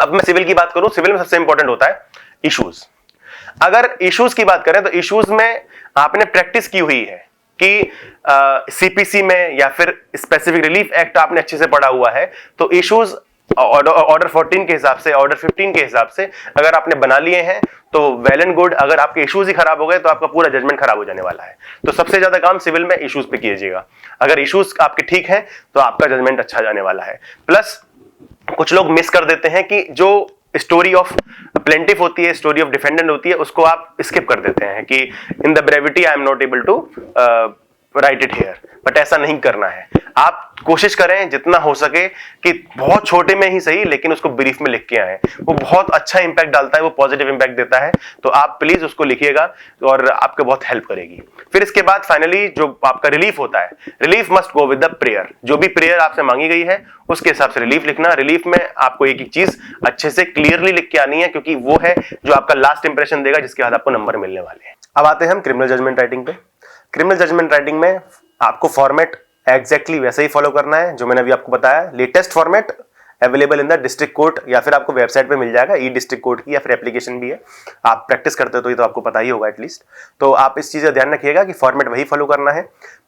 अब मैं सिविल की बात करूं, सिविल में सबसे इंपॉर्टेंट होता है इश्यूज। अगर इश्यूज की बात करें तो इश्यूज में आपने प्रैक्टिस की हुई है कि सीपीसी में या फिर स्पेसिफिक रिलीफ एक्ट आपने अच्छे से पढ़ा हुआ है, तो इश्यूज ऑर्डर 14 के हिसाब से, ऑर्डर 15 के हिसाब से अगर आपने बना लिए हैं तो वेल एंड गुड। अगर आपके इश्यूज ही खराब हो गए तो आपका पूरा जजमेंट खराब हो जाने वाला है। तो सबसे ज्यादा काम सिविल में इश्यूज पे कीजिएगा। अगर इश्यूज आपके ठीक हैं तो आपका जजमेंट अच्छा जाने वाला है। प्लस कुछ लोग मिस कर देते हैं कि जो स्टोरी ऑफ प्लेंटिफ होती है, स्टोरी ऑफ डिफेंडेंट होती है, उसको आप स्किप कर देते हैं कि in the brevity I am not able to write it here. But ऐसा नहीं करना है। आप कोशिश करें जितना हो सके कि बहुत छोटे में ही सही, लेकिन उसको ब्रीफ में लिख के आए। वो बहुत अच्छा इंपैक्ट डालता है, वो पॉजिटिव इंपैक्ट देता है। तो आप प्लीज उसको लिखिएगा और आपको बहुत हेल्प करेगी। फिर इसके बाद फाइनली जो आपका रिलीफ होता है, relief must go with the prayer. जो भी प्रेयर आपसे मांगी गई है उसके हिसाब से रिलीफ लिखना। रिलीफ में आपको एक एक चीज अच्छे से क्लियरली लिख के आनी है, क्योंकि वो है जो आपका लास्ट इंप्रेशन देगा, जिसके बाद आपको नंबर मिलने वाले हैं। अब आते हैं हम क्रिमिनल जजमेंट राइटिंग पे। क्रिमिनल जजमेंट राइटिंग में आपको फॉर्मेट एग्जैक्टली वैसे ही फॉलो करना है जो मैंने अभी आपको बताया। Latest format available in the district court या फिर आपको वेबसाइट पे मिल जाएगा, ई डिस्ट्रिक्ट कोर्ट की, या फिर एप्लीकेशन भी है। आप प्रैक्टिस करते हो तो ये तो आपको पता ही होगा एटलीस्ट। तो आप इस चीज का ध्यान रखिएगा कि फॉर्मेट वही फॉलो करना है।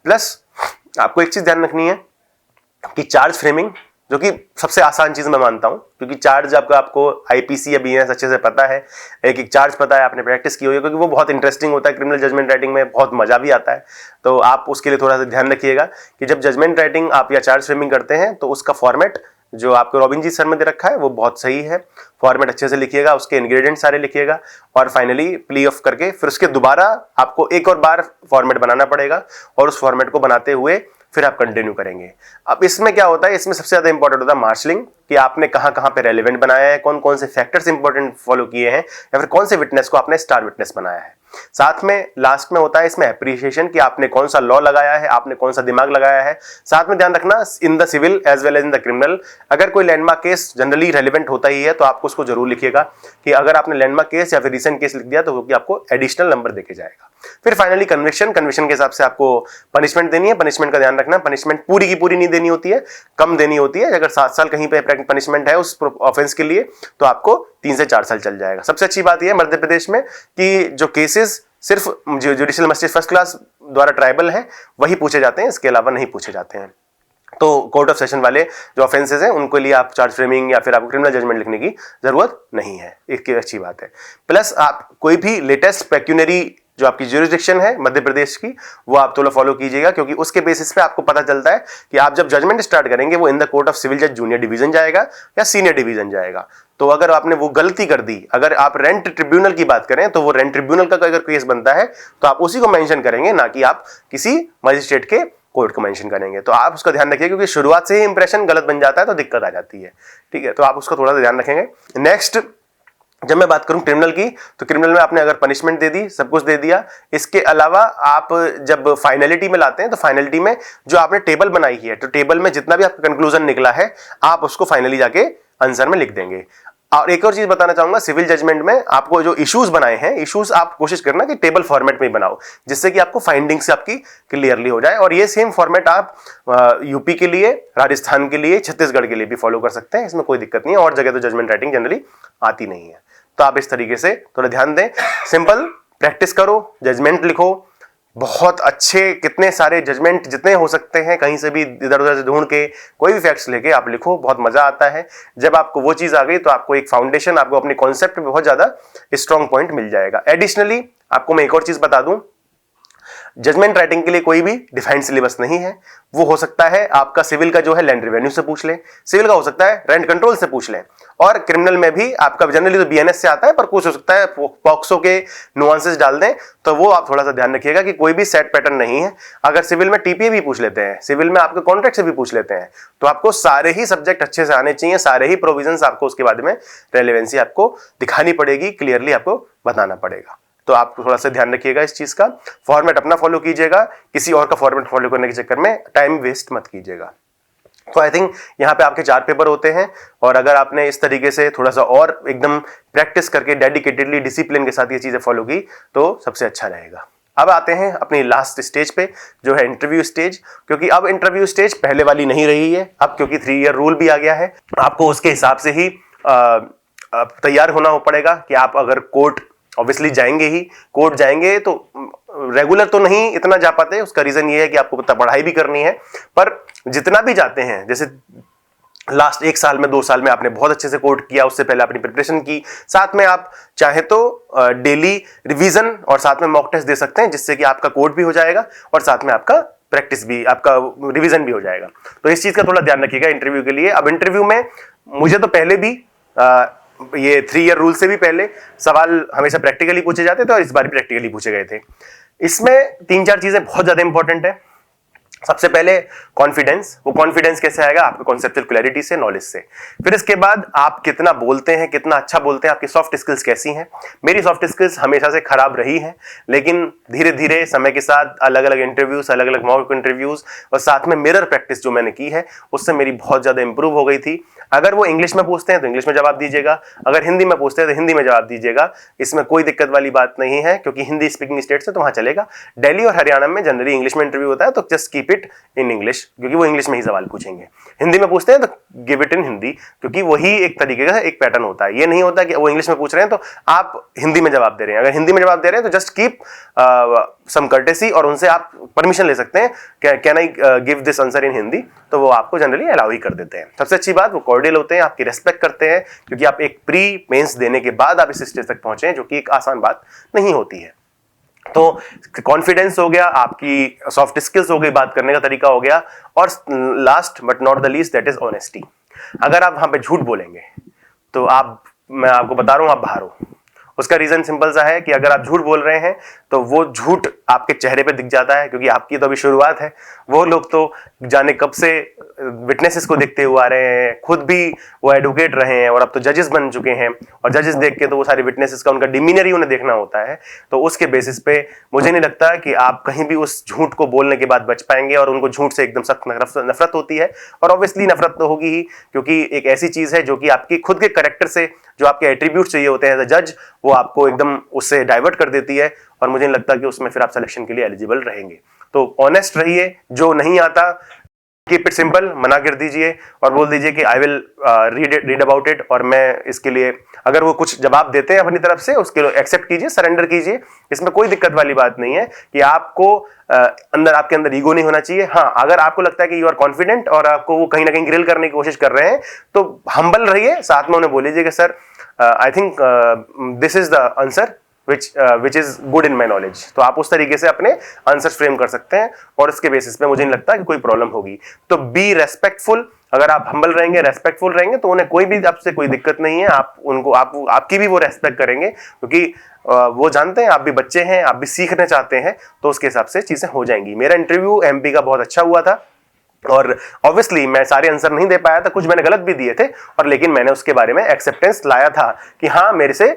प्लस आपको एक चीज ध्यान रखनी है कि चार्ज फ्रेमिंग, जो कि सबसे आसान चीज मैं मानता हूं, क्योंकि चार्ज आपको आईपीसी या बीएनएस अच्छे से पता है, एक एक चार्ज पता है, आपने प्रैक्टिस की हुई है, क्योंकि वो बहुत इंटरेस्टिंग होता है। क्रिमिनल जजमेंट राइटिंग में बहुत मजा भी आता है। तो आप उसके लिए थोड़ा सा ध्यान रखिएगा कि जब जजमेंट राइटिंग आप या चार्ज फ्रेमिंग करते हैं तो उसका फॉर्मेट जो आपको रॉबिन जी सर में दे रखा है वो बहुत सही है। फॉर्मेट अच्छे से लिखिएगा, उसके इंग्रेडिएंट सारे लिखिएगा, और फाइनली प्ली ऑफ करके फिर उसके दोबारा आपको एक और बार फॉर्मेट बनाना पड़ेगा, और उस फॉर्मेट को बनाते हुए फिर आप कंटिन्यू करेंगे। अब इसमें क्या होता है, इसमें सबसे ज्यादा इंपॉर्टेंट होता है मार्शलिंग, कि आपने कहां कहां पे रेलेवेंट बनाया है, कौन कौन से फैक्टर्स इंपॉर्टेंट फॉलो किए हैं, या फिर कौन से विटनेस को आपने स्टार विटनेस बनाया है। साथ में लास्ट में होता है इसमें एप्रिसिएशन, कि आपने कौन सा लॉ लगाया है, आपने कौन सा दिमाग लगाया है। साथ में ध्यान रखना in the civil as well as in the criminal, अगर कोई लैंडमार्क केस जनरली रेलिवेंट होता ही है तो आपको उसको जरूर लिखिएगा कि अगर आपने लैंडमार्क केस या फिर रिसेंट केस लिख दिया तो क्योंकि आपको एडिशनल नंबर देके जाएगा। फिर फाइनली कन्विक्शन के हिसाब से आपको पनिशमेंट देनी है। पनिशमेंट का ध्यान रखना, पनिशमेंट पूरी की पूरी नहीं देनी होती है, कम देनी होती है। अगर 7 साल कहीं पे पनिशमेंट है उस ऑफेंस के लिए तो आपको 3 से 4 साल चल जाएगा। सबसे अच्छी बात यह है मध्य प्रदेश में कि जो केसेस सिर्फ जुडिशियल मजिस्ट्रेट फर्स्ट क्लास द्वारा ट्राइबल है वही पूछे जाते हैं, इसके अलावा नहीं पूछे जाते हैं। तो कोर्ट ऑफ सेशन वाले जो ऑफेंसेस हैं उनको लिए आप चार्ज फ्रेमिंग या फिर आपको क्रिमिनल जजमेंट लिखने की जरूरत नहीं है, एक अच्छी बात है। प्लस आप कोई भी लेटेस्ट पेक्यूनरी जो आपकी ज्यूरिसडिक्शन है मध्य प्रदेश की वो आप थोड़ा फॉलो कीजिएगा, क्योंकि उसके बेसिस पे आपको पता चलता है कि आप जब जजमेंट स्टार्ट करेंगे वो in the court of civil जज जूनियर डिवीजन जाएगा या सीनियर डिवीजन जाएगा। तो अगर आपने वो गलती कर दी, अगर आप रेंट ट्रिब्यूनल की बात करें तो वो रेंट ट्रिब्यूनल का अगर केस बनता है तो आप उसी को मेंशन करेंगे, ना कि आप किसी मजिस्ट्रेट के कोर्ट को मेंशन करेंगे। तो आप उसका ध्यान रखिए, क्योंकि शुरुआत से ही इंप्रेशन गलत बन जाता है तो दिक्कत आ जाती है। ठीक है, तो आप उसका थोड़ा सा ध्यान रखेंगे। नेक्स्ट जब मैं बात करूं क्रिमिनल की, तो क्रिमिनल में आपने अगर पनिशमेंट दे दी, सब कुछ दे दिया, इसके अलावा आप जब फाइनलिटी में लाते हैं तो फाइनलिटी में जो आपने टेबल बनाई है तो टेबल में जितना भी आपका कंक्लूजन निकला है आप उसको फाइनली जाके आंसर में लिख देंगे। और एक और चीज बताना चाहूंगा, सिविल जजमेंट में आपको जो इश्यूज बनाए हैं, इश्यूज आप कोशिश करना कि टेबल फॉर्मेट में बनाओ, जिससे कि आपको फाइंडिंग्स आपकी क्लियरली हो जाए। और ये सेम फॉर्मेट आप यूपी के लिए, राजस्थान के लिए, छत्तीसगढ़ के लिए भी फॉलो कर सकते हैं, इसमें कोई दिक्कत नहीं है। और जगह तो जजमेंट राइटिंग जनरली आती नहीं है, तो आप इस तरीके से थोड़ा ध्यान दें। सिंपल प्रैक्टिस करो, जजमेंट लिखो, बहुत अच्छे कितने सारे जजमेंट जितने हो सकते हैं कहीं से भी इधर उधर से ढूंढ के कोई भी फैक्ट्स लेके आप लिखो, बहुत मजा आता है। जब आपको वो चीज आ गई तो आपको एक फाउंडेशन, आपको अपने कॉन्सेप्ट में बहुत ज्यादा स्ट्रॉन्ग पॉइंट मिल जाएगा। एडिशनली आपको मैं एक और चीज बता दूं, जजमेंट राइटिंग के लिए कोई भी डिफाइंड सिलेबस नहीं है। वो हो सकता है आपका सिविल का जो है लैंड रेवेन्यू से पूछ लें, सिविल का हो सकता है रेंट कंट्रोल से पूछ लें, और क्रिमिनल में भी आपका जनरली तो बीएनएस से आता है, पर कुछ हो सकता है पॉक्सो के नुआंसेस डाल दें, तो वो आप थोड़ा सा ध्यान रखिएगा कि कोई भी सेट पैटर्न नहीं है। अगर सिविल में टीपीए भी पूछ लेते हैं, सिविल में आपके कॉन्ट्रैक्ट से भी पूछ लेते हैं, तो आपको सारे ही सब्जेक्ट अच्छे से आने चाहिए, सारे ही प्रोविजंस आपको उसके बाद में रेलेवेंसी आपको दिखानी पड़ेगी, क्लियरली आपको बताना पड़ेगा। तो आप थोड़ा सा ध्यान रखिएगा इस चीज का। फॉर्मेट अपना फॉलो कीजिएगा, किसी और का फॉर्मेट फॉलो करने के चक्कर में टाइम वेस्ट मत कीजिएगा। तो आई थिंक यहाँ पे आपके 4 पेपर होते हैं, और अगर आपने इस तरीके से थोड़ा सा और एकदम प्रैक्टिस करके डेडिकेटेडली डिसिप्लिन के साथ ये चीज़ें फॉलो की तो सबसे अच्छा रहेगा। अब आते हैं अपनी लास्ट स्टेज पे, जो है इंटरव्यू स्टेज। क्योंकि अब इंटरव्यू स्टेज पहले वाली नहीं रही है, अब क्योंकि 3 ईयर रूल भी आ गया है, आपको उसके हिसाब से ही तैयार होना पड़ेगा कि आप अगर कोर्ट ऑब्वियसली जाएंगे ही, कोर्ट जाएंगे तो रेगुलर तो नहीं इतना जा पाते। उसका रीजन ये है कि आपको पढ़ाई भी करनी है, पर जितना भी जाते हैं, जैसे लास्ट 1 साल में 2 साल में आपने बहुत अच्छे से कोर्ट किया, उससे पहले अपनी प्रिपरेशन की, साथ में आप चाहे तो डेली रिवीजन और साथ में मॉक टेस्ट दे सकते हैं, जिससे कि आपका कोर्ट भी हो जाएगा और साथ में आपका प्रैक्टिस भी, आपका रिवीजन भी हो जाएगा। तो इस चीज का थोड़ा ध्यान रखिएगा इंटरव्यू के लिए। अब इंटरव्यू में मुझे तो पहले भी ये 3 ईयर रूल से भी पहले सवाल हमेशा प्रैक्टिकली पूछे जाते थे और इस बार भी प्रैक्टिकली पूछे गए थे। इसमें 3-4 चीजें बहुत ज्यादा इंपॉर्टेंट है। सबसे पहले कॉन्फिडेंस। वो कॉन्फिडेंस कैसे आएगा? आपके कॉन्सेप्चुअल क्लैरिटी से, नॉलेज से। फिर इसके बाद आप कितना बोलते हैं, कितना अच्छा बोलते हैं, आपकी सॉफ्ट स्किल्स कैसी हैं। मेरी सॉफ्ट स्किल्स हमेशा से खराब रही हैं, लेकिन धीरे धीरे समय के साथ अलग अलग इंटरव्यूज, अलग अलग मॉक इंटरव्यूज और साथ में मिरर प्रैक्टिस जो मैंने की है, उससे मेरी बहुत ज्यादा इंप्रूव हो गई थी। अगर वो इंग्लिश में पूछते हैं तो इंग्लिश में जवाब दीजिएगा, अगर हिंदी में पूछते हैं तो हिंदी में जवाब दीजिएगा। इसमें कोई दिक्कत वाली बात नहीं है, क्योंकि हिंदी स्पीकिंग स्टेट्स है तो वहां चलेगा। दिल्ली और हरियाणा में जनरली इंग्लिश में इंटरव्यू होता है, तो just keep it in English, क्योंकि वो इंग्लिश में ही सवाल पूछेंगे। हिंदी में पूछते हैं तो गिव इट इन हिंदी, क्योंकि वही एक तरीके का एक पैटर्न होता है। ये नहीं होता कि वो इंग्लिश में पूछ रहे हैं तो आप हिंदी में जवाब दे रहे हैं। अगर हिंदी में जवाब दे रहे हैं तो जस्ट कीप सम कर्टेसी, और उनसे आप परमिशन ले सकते हैं, can I give this answer in Hindi, तो वो आपको जनरली अलाउ ही कर देते हैं। सबसे अच्छी बात, वो कॉर्डियल होते हैं, आपकी रेस्पेक्ट करते हैं, क्योंकि आप एक प्री मेंस देने के बाद आप इस स्टेज तक पहुंचे हैं, जो कि एक आसान बात नहीं होती है। तो कॉन्फिडेंस हो गया, आपकी सॉफ्ट स्किल्स हो गई, बात करने का तरीका हो गया, और last but not the least that is honesty. अगर आप वहां पे झूठ बोलेंगे तो मैं आपको बता रहा हूं, आप बाहर हो। उसका रीजन सिंपल सा है कि अगर आप झूठ बोल रहे हैं तो वो झूठ आपके चेहरे पे दिख जाता है, क्योंकि आपकी तो अभी शुरुआत है। वो लोग तो जाने कब से विटनेसेस को देखते हुए आ रहे हैं, खुद भी वो एडवोकेट रहे हैं और अब तो जजेस बन चुके हैं, और जजेस देख के तो वो सारे विटनेसेस का उनका डिमीनर ही उन्हें देखना होता है। तो उसके बेसिस पे मुझे नहीं लगता कि आप कहीं भी उस झूठ को बोलने के बाद बच पाएंगे, और उनको झूठ से एकदम सख्त नफरत होती है। और ऑब्वियसली नफरत तो होगी ही, क्योंकि एक ऐसी चीज है जो कि आपकी खुद के कैरेक्टर से, जो आपके एट्रीब्यूट चाहिए होते हैं एज अ जज, वो आपको एकदम उससे डाइवर्ट कर देती है, और मुझे नहीं लगता कि उसमें फिर आप सिलेक्शन के लिए एलिजिबल रहेंगे। तो ऑनेस्ट रहिए, जो नहीं आता कीप इट सिंपल, मना कर दीजिए और बोल दीजिए कि I will read about it, और मैं इसके लिए, अगर वो कुछ जवाब देते हैं अपनी तरफ से, उसके लिए एक्सेप्ट कीजिए, सरेंडर कीजिए। इसमें कोई दिक्कत वाली बात नहीं है कि आपको आपके अंदर ईगो नहीं होना चाहिए। हाँ, अगर आपको लगता है कि यू आर कॉन्फिडेंट और आपको वो कहीं ना कहीं ग्रिल करने की कोशिश कर रहे हैं, तो हम्बल रहिए, साथ में उन्हें बोलिए कि sir I think this is the answer which is good in my knowledge। तो आप उस तरीके से अपने आंसर फ्रेम कर सकते हैं, और इसके बेसिस पे मुझे नहीं लगता कि कोई प्रॉब्लम होगी। तो बी रेस्पेक्टफुल, अगर आप हम्बल रहेंगे, रेस्पेक्टफुल रहेंगे, तो उन्हें कोई भी आपसे कोई दिक्कत नहीं है। आपकी भी वो रेस्पेक्ट करेंगे, क्योंकि वो जानते हैं आप भी बच्चे हैं, आप भी सीखना चाहते हैं, तो उसके हिसाब से चीजें हो जाएंगी। मेरा इंटरव्यू एमपी का बहुत अच्छा हुआ था, और ऑब्वियसली मैं सारे आंसर नहीं दे पाया था, कुछ मैंने गलत भी दिए थे, और लेकिन मैंने उसके बारे में एक्सेप्टेंस लाया था कि हाँ, मेरे से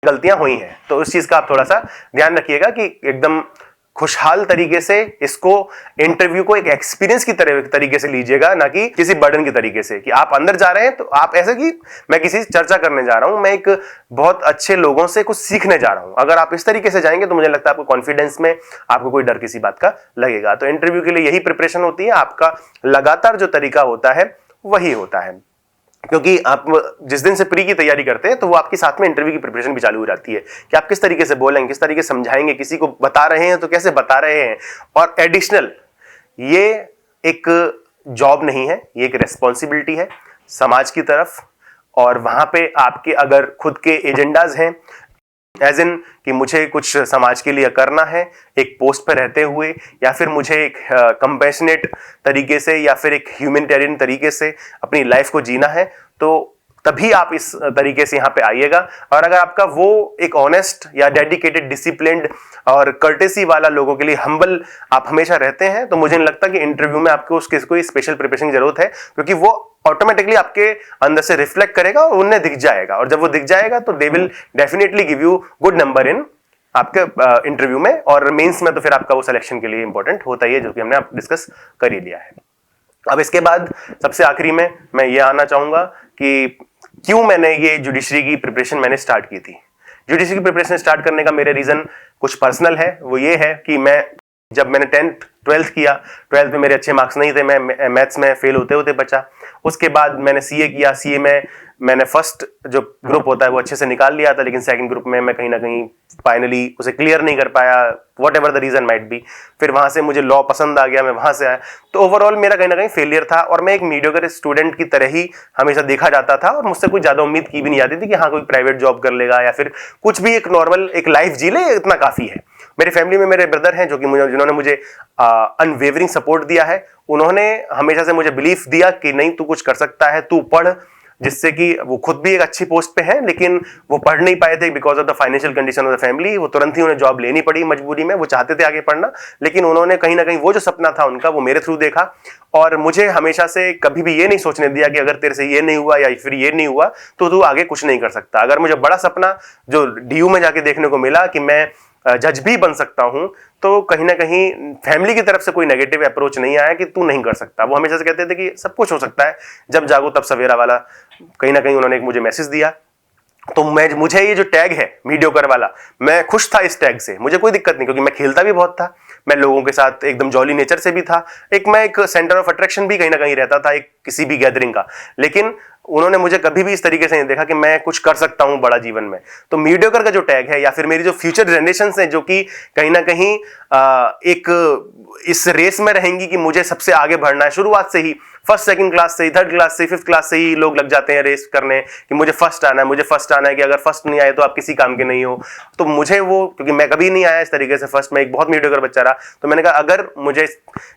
गलतियां हुई हैं। तो उस चीज का आप थोड़ा सा ध्यान रखिएगा कि एकदम खुशहाल तरीके से इसको, इंटरव्यू को एक एक्सपीरियंस की तरीके से लीजिएगा, ना कि किसी बर्डन की तरीके से, कि आप अंदर जा रहे हैं तो आप ऐसे कि मैं किसी चर्चा करने जा रहा हूं, मैं एक बहुत अच्छे लोगों से कुछ सीखने जा रहा हूं। अगर आप इस तरीके से जाएंगे तो मुझे लगता है आपको कॉन्फिडेंस में आपको कोई डर किसी बात का लगेगा। तो इंटरव्यू के लिए यही प्रिपरेशन होती है, आपका लगातार जो तरीका होता है वही होता है, क्योंकि आप जिस दिन से प्री की तैयारी करते हैं तो वो आपके साथ में इंटरव्यू की प्रिपरेशन भी चालू हो जाती है, कि आप किस तरीके से बोलेंगे, किस तरीके से समझाएंगे, किसी को बता रहे हैं तो कैसे बता रहे हैं। और एडिशनल, ये एक जॉब नहीं है, ये एक रेस्पॉन्सिबिलिटी है समाज की तरफ, और वहां पे आपके अगर खुद के एजेंडाज हैं, एज इन कि मुझे कुछ समाज के लिए करना है एक पोस्ट पर रहते हुए, या फिर मुझे एक कंपैशनेट तरीके से या फिर एक ह्यूमैनिटेरियन तरीके से अपनी लाइफ को जीना है, तो तभी आप इस तरीके से यहाँ पे आइएगा। और अगर आपका वो एक ऑनेस्ट या डेडिकेटेड, डिसिप्लिन्ड और कर्टेसी वाला, लोगों के लिए हम्बल आप हमेशा रहते हैं, तो मुझे नहीं लगता कि इंटरव्यू में आपको उसके कोई स्पेशल प्रिपरेशन की जरूरत है, क्योंकि वो ऑटोमेटिकली आपके अंदर से रिफ्लेक्ट करेगा और उन्हें दिख जाएगा, और जब वो दिख जाएगा तो they will definitely give you good number in आपके इंटरव्यू में। और मेंस में तो फिर आपका वो सिलेक्शन के लिए इंपॉर्टेंट होता ही है, जो कि हमने डिस्कस कर ही लिया है। अब इसके बाद सबसे आखिरी में मैं ये आना चाहूँगा कि क्यों मैंने ये जुडिशरी की प्रिपरेशन मैंने स्टार्ट की थी। जुडिशरी की प्रिपरेशन स्टार्ट करने का मेरे रीज़न कुछ पर्सनल है। वो ये है कि जब मैंने 10th 12th किया, 12th में मेरे अच्छे मार्क्स नहीं थे, मैं मैथ्स में फेल होते होते बचा। उसके बाद मैंने सीए किया, सीए में मैंने फर्स्ट जो ग्रुप होता है वो अच्छे से निकाल लिया था, लेकिन सेकंड ग्रुप में मैं कहीं ना कहीं फाइनली उसे क्लियर नहीं कर पाया, whatever the reason might be. फिर वहां से मुझे लॉ पसंद आ गया, मैं वहां से आया। तो ओवरऑल मेरा कहीं ना कहीं फेलियर था और मैं एक मीडियोकर स्टूडेंट की तरह ही हमेशा देखा जाता था और मुझसे कोई ज्यादा उम्मीद की भी नहीं जाती थी कि हाँ कोई प्राइवेट जॉब कर लेगा या फिर कुछ भी एक नॉर्मल एक लाइफ जी ले, इतना काफी है। मेरे फैमिली में मेरे ब्रदर हैं जिन्होंने मुझे अनवेवरिंग सपोर्ट दिया है। उन्होंने हमेशा से मुझे बिलीफ दिया कि नहीं तू कुछ कर सकता है, तू पढ़, जिससे कि वो खुद भी एक अच्छी पोस्ट पे हैं, लेकिन वो पढ़ नहीं पाए थे because of the financial condition of the family. वो तुरंत ही उन्हें जॉब लेनी पड़ी मजबूरी में। वो चाहते थे आगे पढ़ना, लेकिन उन्होंने कहीं ना कहीं वो जो सपना था उनका वो मेरे थ्रू देखा और मुझे हमेशा से कभी भी ये नहीं सोचने दिया कि अगर तेरे से ये नहीं हुआ या फिर ये नहीं हुआ तो तू आगे कुछ नहीं कर सकता। अगर मुझे बड़ा सपना जो डीयू में जाके देखने को मिला कि मैं जज भी बन सकता हूं, तो कहीं ना कहीं फैमिली की तरफ से कोई नेगेटिव अप्रोच नहीं आया कि तू नहीं कर सकता। वो हमेशा से कहते थे कि सब कुछ हो सकता है, जब जागो तब सवेरा वाला कहीं ना कहीं उन्होंने एक मुझे मैसेज दिया। तो मुझे ये जो टैग है मीडियोकर वाला, मैं खुश था इस टैग से, मुझे कोई दिक्कत नहीं, क्योंकि मैं खेलता भी बहुत था, मैं लोगों के साथ एकदम जॉली नेचर से भी था, मैं एक सेंटर ऑफ अट्रैक्शन भी कहीं ना कहीं रहता था एक किसी भी गैदरिंग का। लेकिन उन्होंने मुझे कभी भी इस तरीके से नहीं देखा कि मैं कुछ कर सकता हूं बड़ा जीवन में। तो मीडियोकर का जो टैग है या फिर मेरी जो फ्यूचर जनरेशंस हैं जो कि कहीं ना कहीं एक इस रेस में रहेंगी कि मुझे सबसे आगे बढ़ना है, शुरुआत से ही फर्स्ट सेकंड क्लास से ही, थर्ड क्लास से, फिफ्थ क्लास से ही लोग लग जाते हैं रेस करने कि मुझे फर्स्ट आना है, मुझे फर्स्ट आना है, कि अगर फर्स्ट नहीं आए तो आप किसी काम के नहीं हो। तो मुझे वो, क्योंकि मैं कभी नहीं आया इस तरीके से फर्स्ट, मैं एक बहुत मीडियोकर बच्चा रहा, तो मैंने कहा अगर मुझे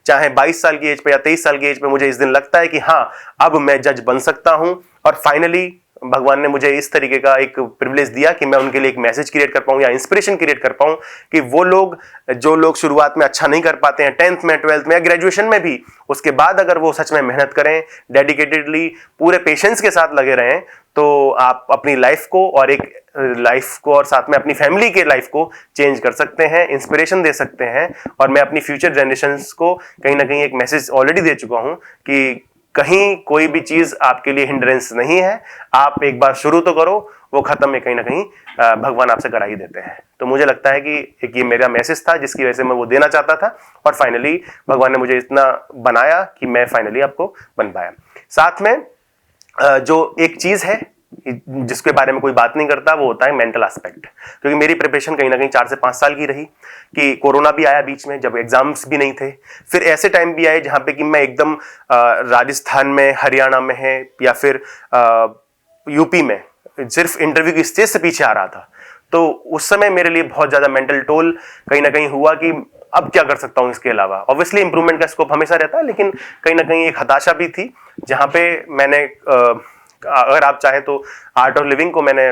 चाहे 22 साल की एज पे या 23 साल की एज पे मुझे इस दिन लगता है कि हाँ अब मैं जज बन सकता हूं, और फाइनली भगवान ने मुझे इस तरीके का एक प्रिविलेज दिया कि मैं उनके लिए एक मैसेज क्रिएट कर पाऊं या इंस्पिरेशन क्रिएट कर पाऊं कि वो लोग जो लोग शुरुआत में अच्छा नहीं कर पाते हैं 10th में, 12th में या ग्रेजुएशन में भी, उसके बाद अगर वो सच में मेहनत करें, डेडिकेटेडली पूरे पेशेंस के साथ लगे रहें, तो आप अपनी लाइफ को और साथ में अपनी फैमिली के लाइफ को चेंज कर सकते हैं, इंस्पिरेशन दे सकते हैं। और मैं अपनी फ्यूचर जनरेशंस को कहीं ना कहीं एक मैसेज ऑलरेडी दे चुका हूं कि कहीं कोई भी चीज आपके लिए हिंड्रेंस नहीं है, आप एक बार शुरू तो करो, वो खत्म में कहीं ना कहीं भगवान आपसे करा ही देते हैं। तो मुझे लगता है कि एक ये मेरा मैसेज था जिसकी वजह से मैं वो देना चाहता था, और फाइनली भगवान ने मुझे इतना बनाया कि मैं फाइनली आपको बन पाया। साथ में जो एक चीज है जिसके बारे में कोई बात नहीं करता, वो होता है मेंटल एस्पेक्ट। क्योंकि मेरी प्रिपरेशन कहीं ना कहीं 4 से 5 साल की रही, कि कोरोना भी आया बीच में जब एग्जाम्स भी नहीं थे, फिर ऐसे टाइम भी आए जहां पे कि मैं एकदम राजस्थान में, हरियाणा में है या फिर यूपी में सिर्फ इंटरव्यू की स्टेज से पीछे आ रहा था। तो उस समय मेरे लिए बहुत ज्यादा मेंटल टोल कहीं ना कहीं हुआ कि अब क्या कर सकता हूं इसके अलावा। ऑब्वियसली इंप्रूवमेंट का स्कोप हमेशा रहता है, लेकिन कहीं ना कहीं एक हताशा भी थी, जहां पे मैंने अगर आप चाहें तो आर्ट ऑफ लिविंग को मैंने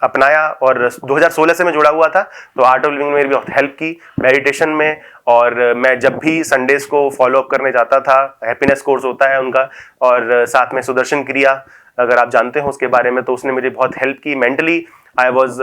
अपनाया, और 2016 से मैं जुड़ा हुआ था, तो आर्ट ऑफ लिविंग में मेरी बहुत हेल्प की मेडिटेशन में। और मैं जब भी संडेज को फॉलो अप करने जाता था, हैप्पीनेस कोर्स होता है उनका, और साथ में सुदर्शन क्रिया, अगर आप जानते हो उसके बारे में, तो उसने मुझे बहुत हेल्प की। Mentally I was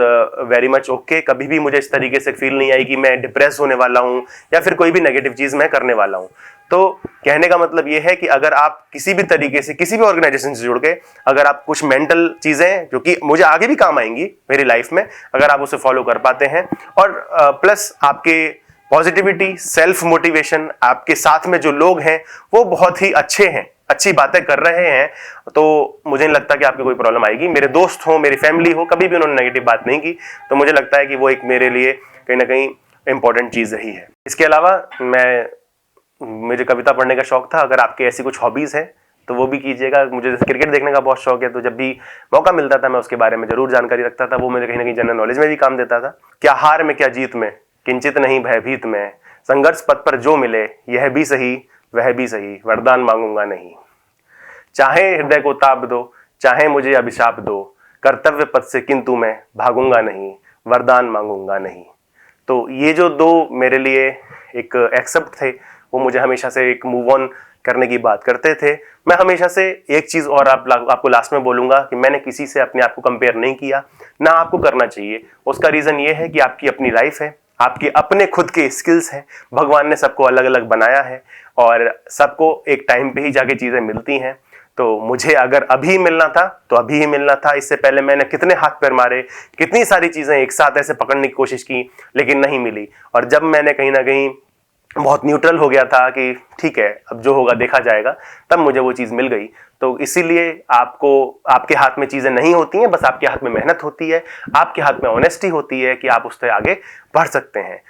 very much okay. कभी भी मुझे इस तरीके से फील नहीं आई कि मैं डिप्रेस होने वाला हूँ या फिर कोई भी नेगेटिव चीज मैं करने वाला हूँ। तो कहने का मतलब ये है कि अगर आप किसी भी तरीके से किसी भी ऑर्गेनाइजेशन से जुड़ के अगर आप कुछ मेंटल चीजें जो कि मुझे आगे भी काम आएंगी मेरी लाइफ में, अगर आप उसे फॉलो कर पाते हैं, और प्लस आपके पॉजिटिविटी, सेल्फ मोटिवेशन, आपके साथ में जो लोग हैं वो बहुत ही अच्छे हैं, अच्छी बातें कर रहे हैं, तो मुझे नहीं लगता कि आपको कोई प्रॉब्लम आएगी। मेरे दोस्त हो, मेरी फैमिली हो, कभी भी उन्होंने नेगेटिव बात नहीं की, तो मुझे लगता है कि वो एक मेरे लिए कहीं ना कहीं इंपॉर्टेंट चीज रही है। इसके अलावा मुझे कविता पढ़ने का शौक था। अगर आपके ऐसी कुछ हॉबीज है तो वो भी कीजिएगा। मुझे क्रिकेट देखने का बहुत शौक है, तो जब भी मौका मिलता था मैं उसके बारे में जरूर जानकारी रखता था। वो मुझे कहीं ना कहीं जनरल नॉलेज में भी काम देता था। क्या हार में क्या जीत में, किंचित नहीं भयभीत में, संघर्ष पथ पर जो मिले यह भी सही वह भी सही, वरदान मांगूंगा नहीं। चाहे हृदय को ताप दो, चाहे मुझे अभिशाप दो, कर्तव्य पथ से किंतु मैं भागूंगा नहीं, वरदान मांगूंगा नहीं। तो ये जो 2 मेरे लिए एक एक्सेप्ट थे, वो मुझे हमेशा से एक मूव ऑन करने की बात करते थे। मैं हमेशा से एक चीज और आपको लास्ट में बोलूंगा कि मैंने किसी से अपने आप को कंपेयर नहीं किया, ना आपको करना चाहिए। उसका रीजन ये है कि आपकी अपनी लाइफ है, आपके अपने खुद के स्किल्स हैं, भगवान ने सबको अलग अलग बनाया है, और सबको एक टाइम पे ही जाके चीज़ें मिलती हैं। तो मुझे अगर अभी मिलना था तो अभी ही मिलना था। इससे पहले मैंने कितने हाथ पैर मारे, कितनी सारी चीज़ें एक साथ ऐसे पकड़ने की कोशिश की, लेकिन नहीं मिली। और जब मैंने कहीं ना कहीं बहुत न्यूट्रल हो गया था कि ठीक है अब जो होगा देखा जाएगा, तब मुझे वो चीज़ मिल गई। तो इसीलिए आपको, आपके हाथ में चीज़ें नहीं होती हैं, बस आपके हाथ में मेहनत होती है, आपके हाथ में ऑनेस्टी होती है कि आप उससे आगे बढ़ सकते हैं।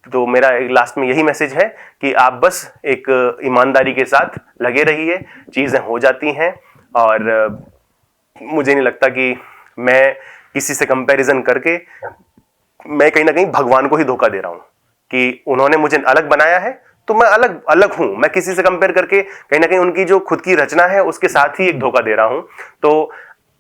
तो मेरा लास्ट में यही मैसेज है कि आप बस एक ईमानदारी के साथ लगे रहिए, चीज़ें हो जाती हैं। और मुझे नहीं लगता कि मैं किसी से कंपैरिजन करके मैं कहीं ना कहीं भगवान को ही धोखा दे रहा हूँ कि उन्होंने मुझे अलग बनाया है तो मैं अलग अलग हूं। मैं किसी से कंपेयर करके कहीं ना कहीं उनकी जो खुद की रचना है उसके साथ ही एक धोखा दे रहा हूं। तो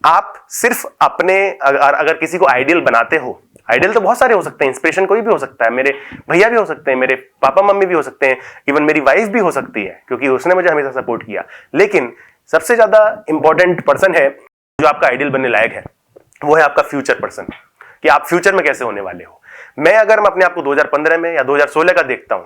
आप सिर्फ अपने अगर किसी को आइडियल बनाते हो, आइडियल तो बहुत सारे हो सकते हैं, इंस्पिरेशन कोई भी हो सकता है, मेरे भैया भी हो सकते हैं, मेरे पापा मम्मी भी हो सकते हैं, इवन मेरी वाइफ भी हो सकती है क्योंकि उसने मुझे हमेशा सपोर्ट किया। लेकिन सबसे ज्यादा इंपॉर्टेंट पर्सन है जो आपका आइडियल बनने लायक है, वो है आपका फ्यूचर पर्सन, कि आप फ्यूचर में कैसे होने वाले हो। मैं अपने आप को 2015 में या 2016 का देखता हूं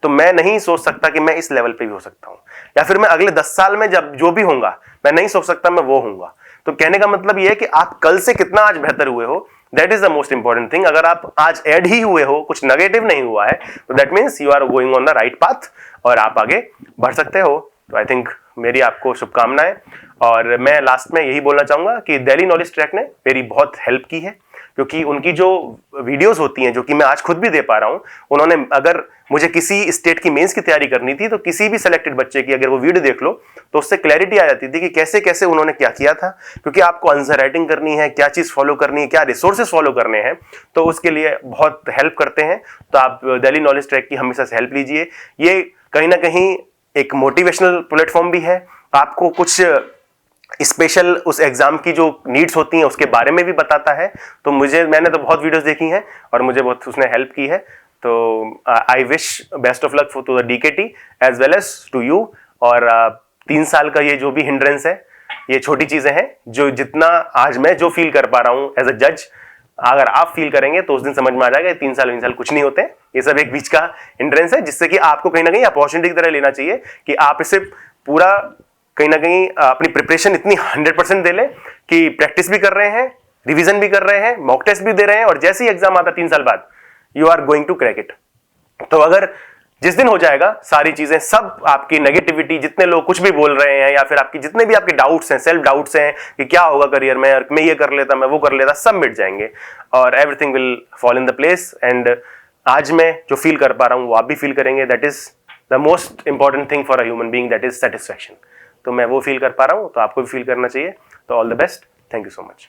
तो मैं नहीं सोच सकता कि मैं इस लेवल पे भी हो सकता हूं, या फिर मैं अगले 10 साल में जब जो भी होऊंगा मैं नहीं सोच सकता मैं वो होऊंगा। तो कहने का मतलब ये है कि आप कल से कितना आज बेहतर हुए हो, that is the most important thing. अगर आप आज ऐड ही हुए हो, कुछ नेगेटिव नहीं हुआ है, तो that means you are going on the right path और आप आगे बढ़ सकते हो। तो आई थिंक मेरी आपको शुभकामनाएं। और मैं लास्ट में यही बोलना चाहूंगा कि दिल्ली नॉलेज ट्रैक ने मेरी बहुत हेल्प की है, क्योंकि उनकी जो वीडियोस होती हैं जो कि मैं आज खुद भी दे पा रहा हूं, उन्होंने अगर मुझे किसी स्टेट की मेंस की तैयारी करनी थी तो किसी भी सिलेक्टेड बच्चे की अगर वो वीडियो देख लो तो उससे क्लैरिटी आ जाती थी कि कैसे कैसे उन्होंने क्या किया था। क्योंकि आपको आंसर राइटिंग करनी है, क्या चीज फॉलो करनी है, क्या रिसोर्सेज फॉलो करने हैं, तो उसके लिए बहुत हेल्प करते हैं। तो आप दिल्ली नॉलेज ट्रैक की हमेशा से हेल्प लीजिए। ये कहीं ना कहीं एक मोटिवेशनल प्लेटफॉर्म भी है, आपको कुछ स्पेशल उस एग्जाम की जो नीड्स होती हैं उसके बारे में भी बताता है। तो मैंने तो बहुत वीडियोस देखी हैं और मुझे बहुत उसने हेल्प की है। तो I wish best of luck for to the DKT as well as to you. और 3 साल का ये जो भी हिंड्रेंस है, ये छोटी चीजें हैं जो जितना आज मैं जो फील कर पा रहा हूँ एज अ जज, अगर आप फील करेंगे तो उस दिन समझ में आ जाएगा 3 साल कुछ नहीं होते। ये सब एक बीच का हिंड्रेंस है जिससे कि आपको कहीं ना कहीं अपॉर्चुनिटी की तरह लेना चाहिए कि आप इसे पूरा कहीं ना कहीं अपनी प्रिपरेशन इतनी 100% दे लें कि प्रैक्टिस भी कर रहे हैं, रिवीजन भी कर रहे हैं, मॉक टेस्ट भी दे रहे हैं, और जैसे ही एग्जाम आता 3 साल बाद you are going to crack it. तो अगर जिस दिन हो जाएगा सारी चीजें, सब आपकी नेगेटिविटी, जितने लोग कुछ भी बोल रहे हैं या फिर आपकी जितने भी आपके डाउट्स हैं, सेल्फ डाउट्स हैं कि क्या होगा करियर में, और मैं ये कर लेता, मैं वो कर लेता, सब मिट जाएंगे और everything will fall in the place. And आज मैं जो फील कर पा रहा हूं वो आप भी फील करेंगे। That is the most important thing for a human being, that is satisfaction. तो मैं वो फील कर पा रहा हूं तो आपको भी फील करना चाहिए। तो all the best, thank you so much.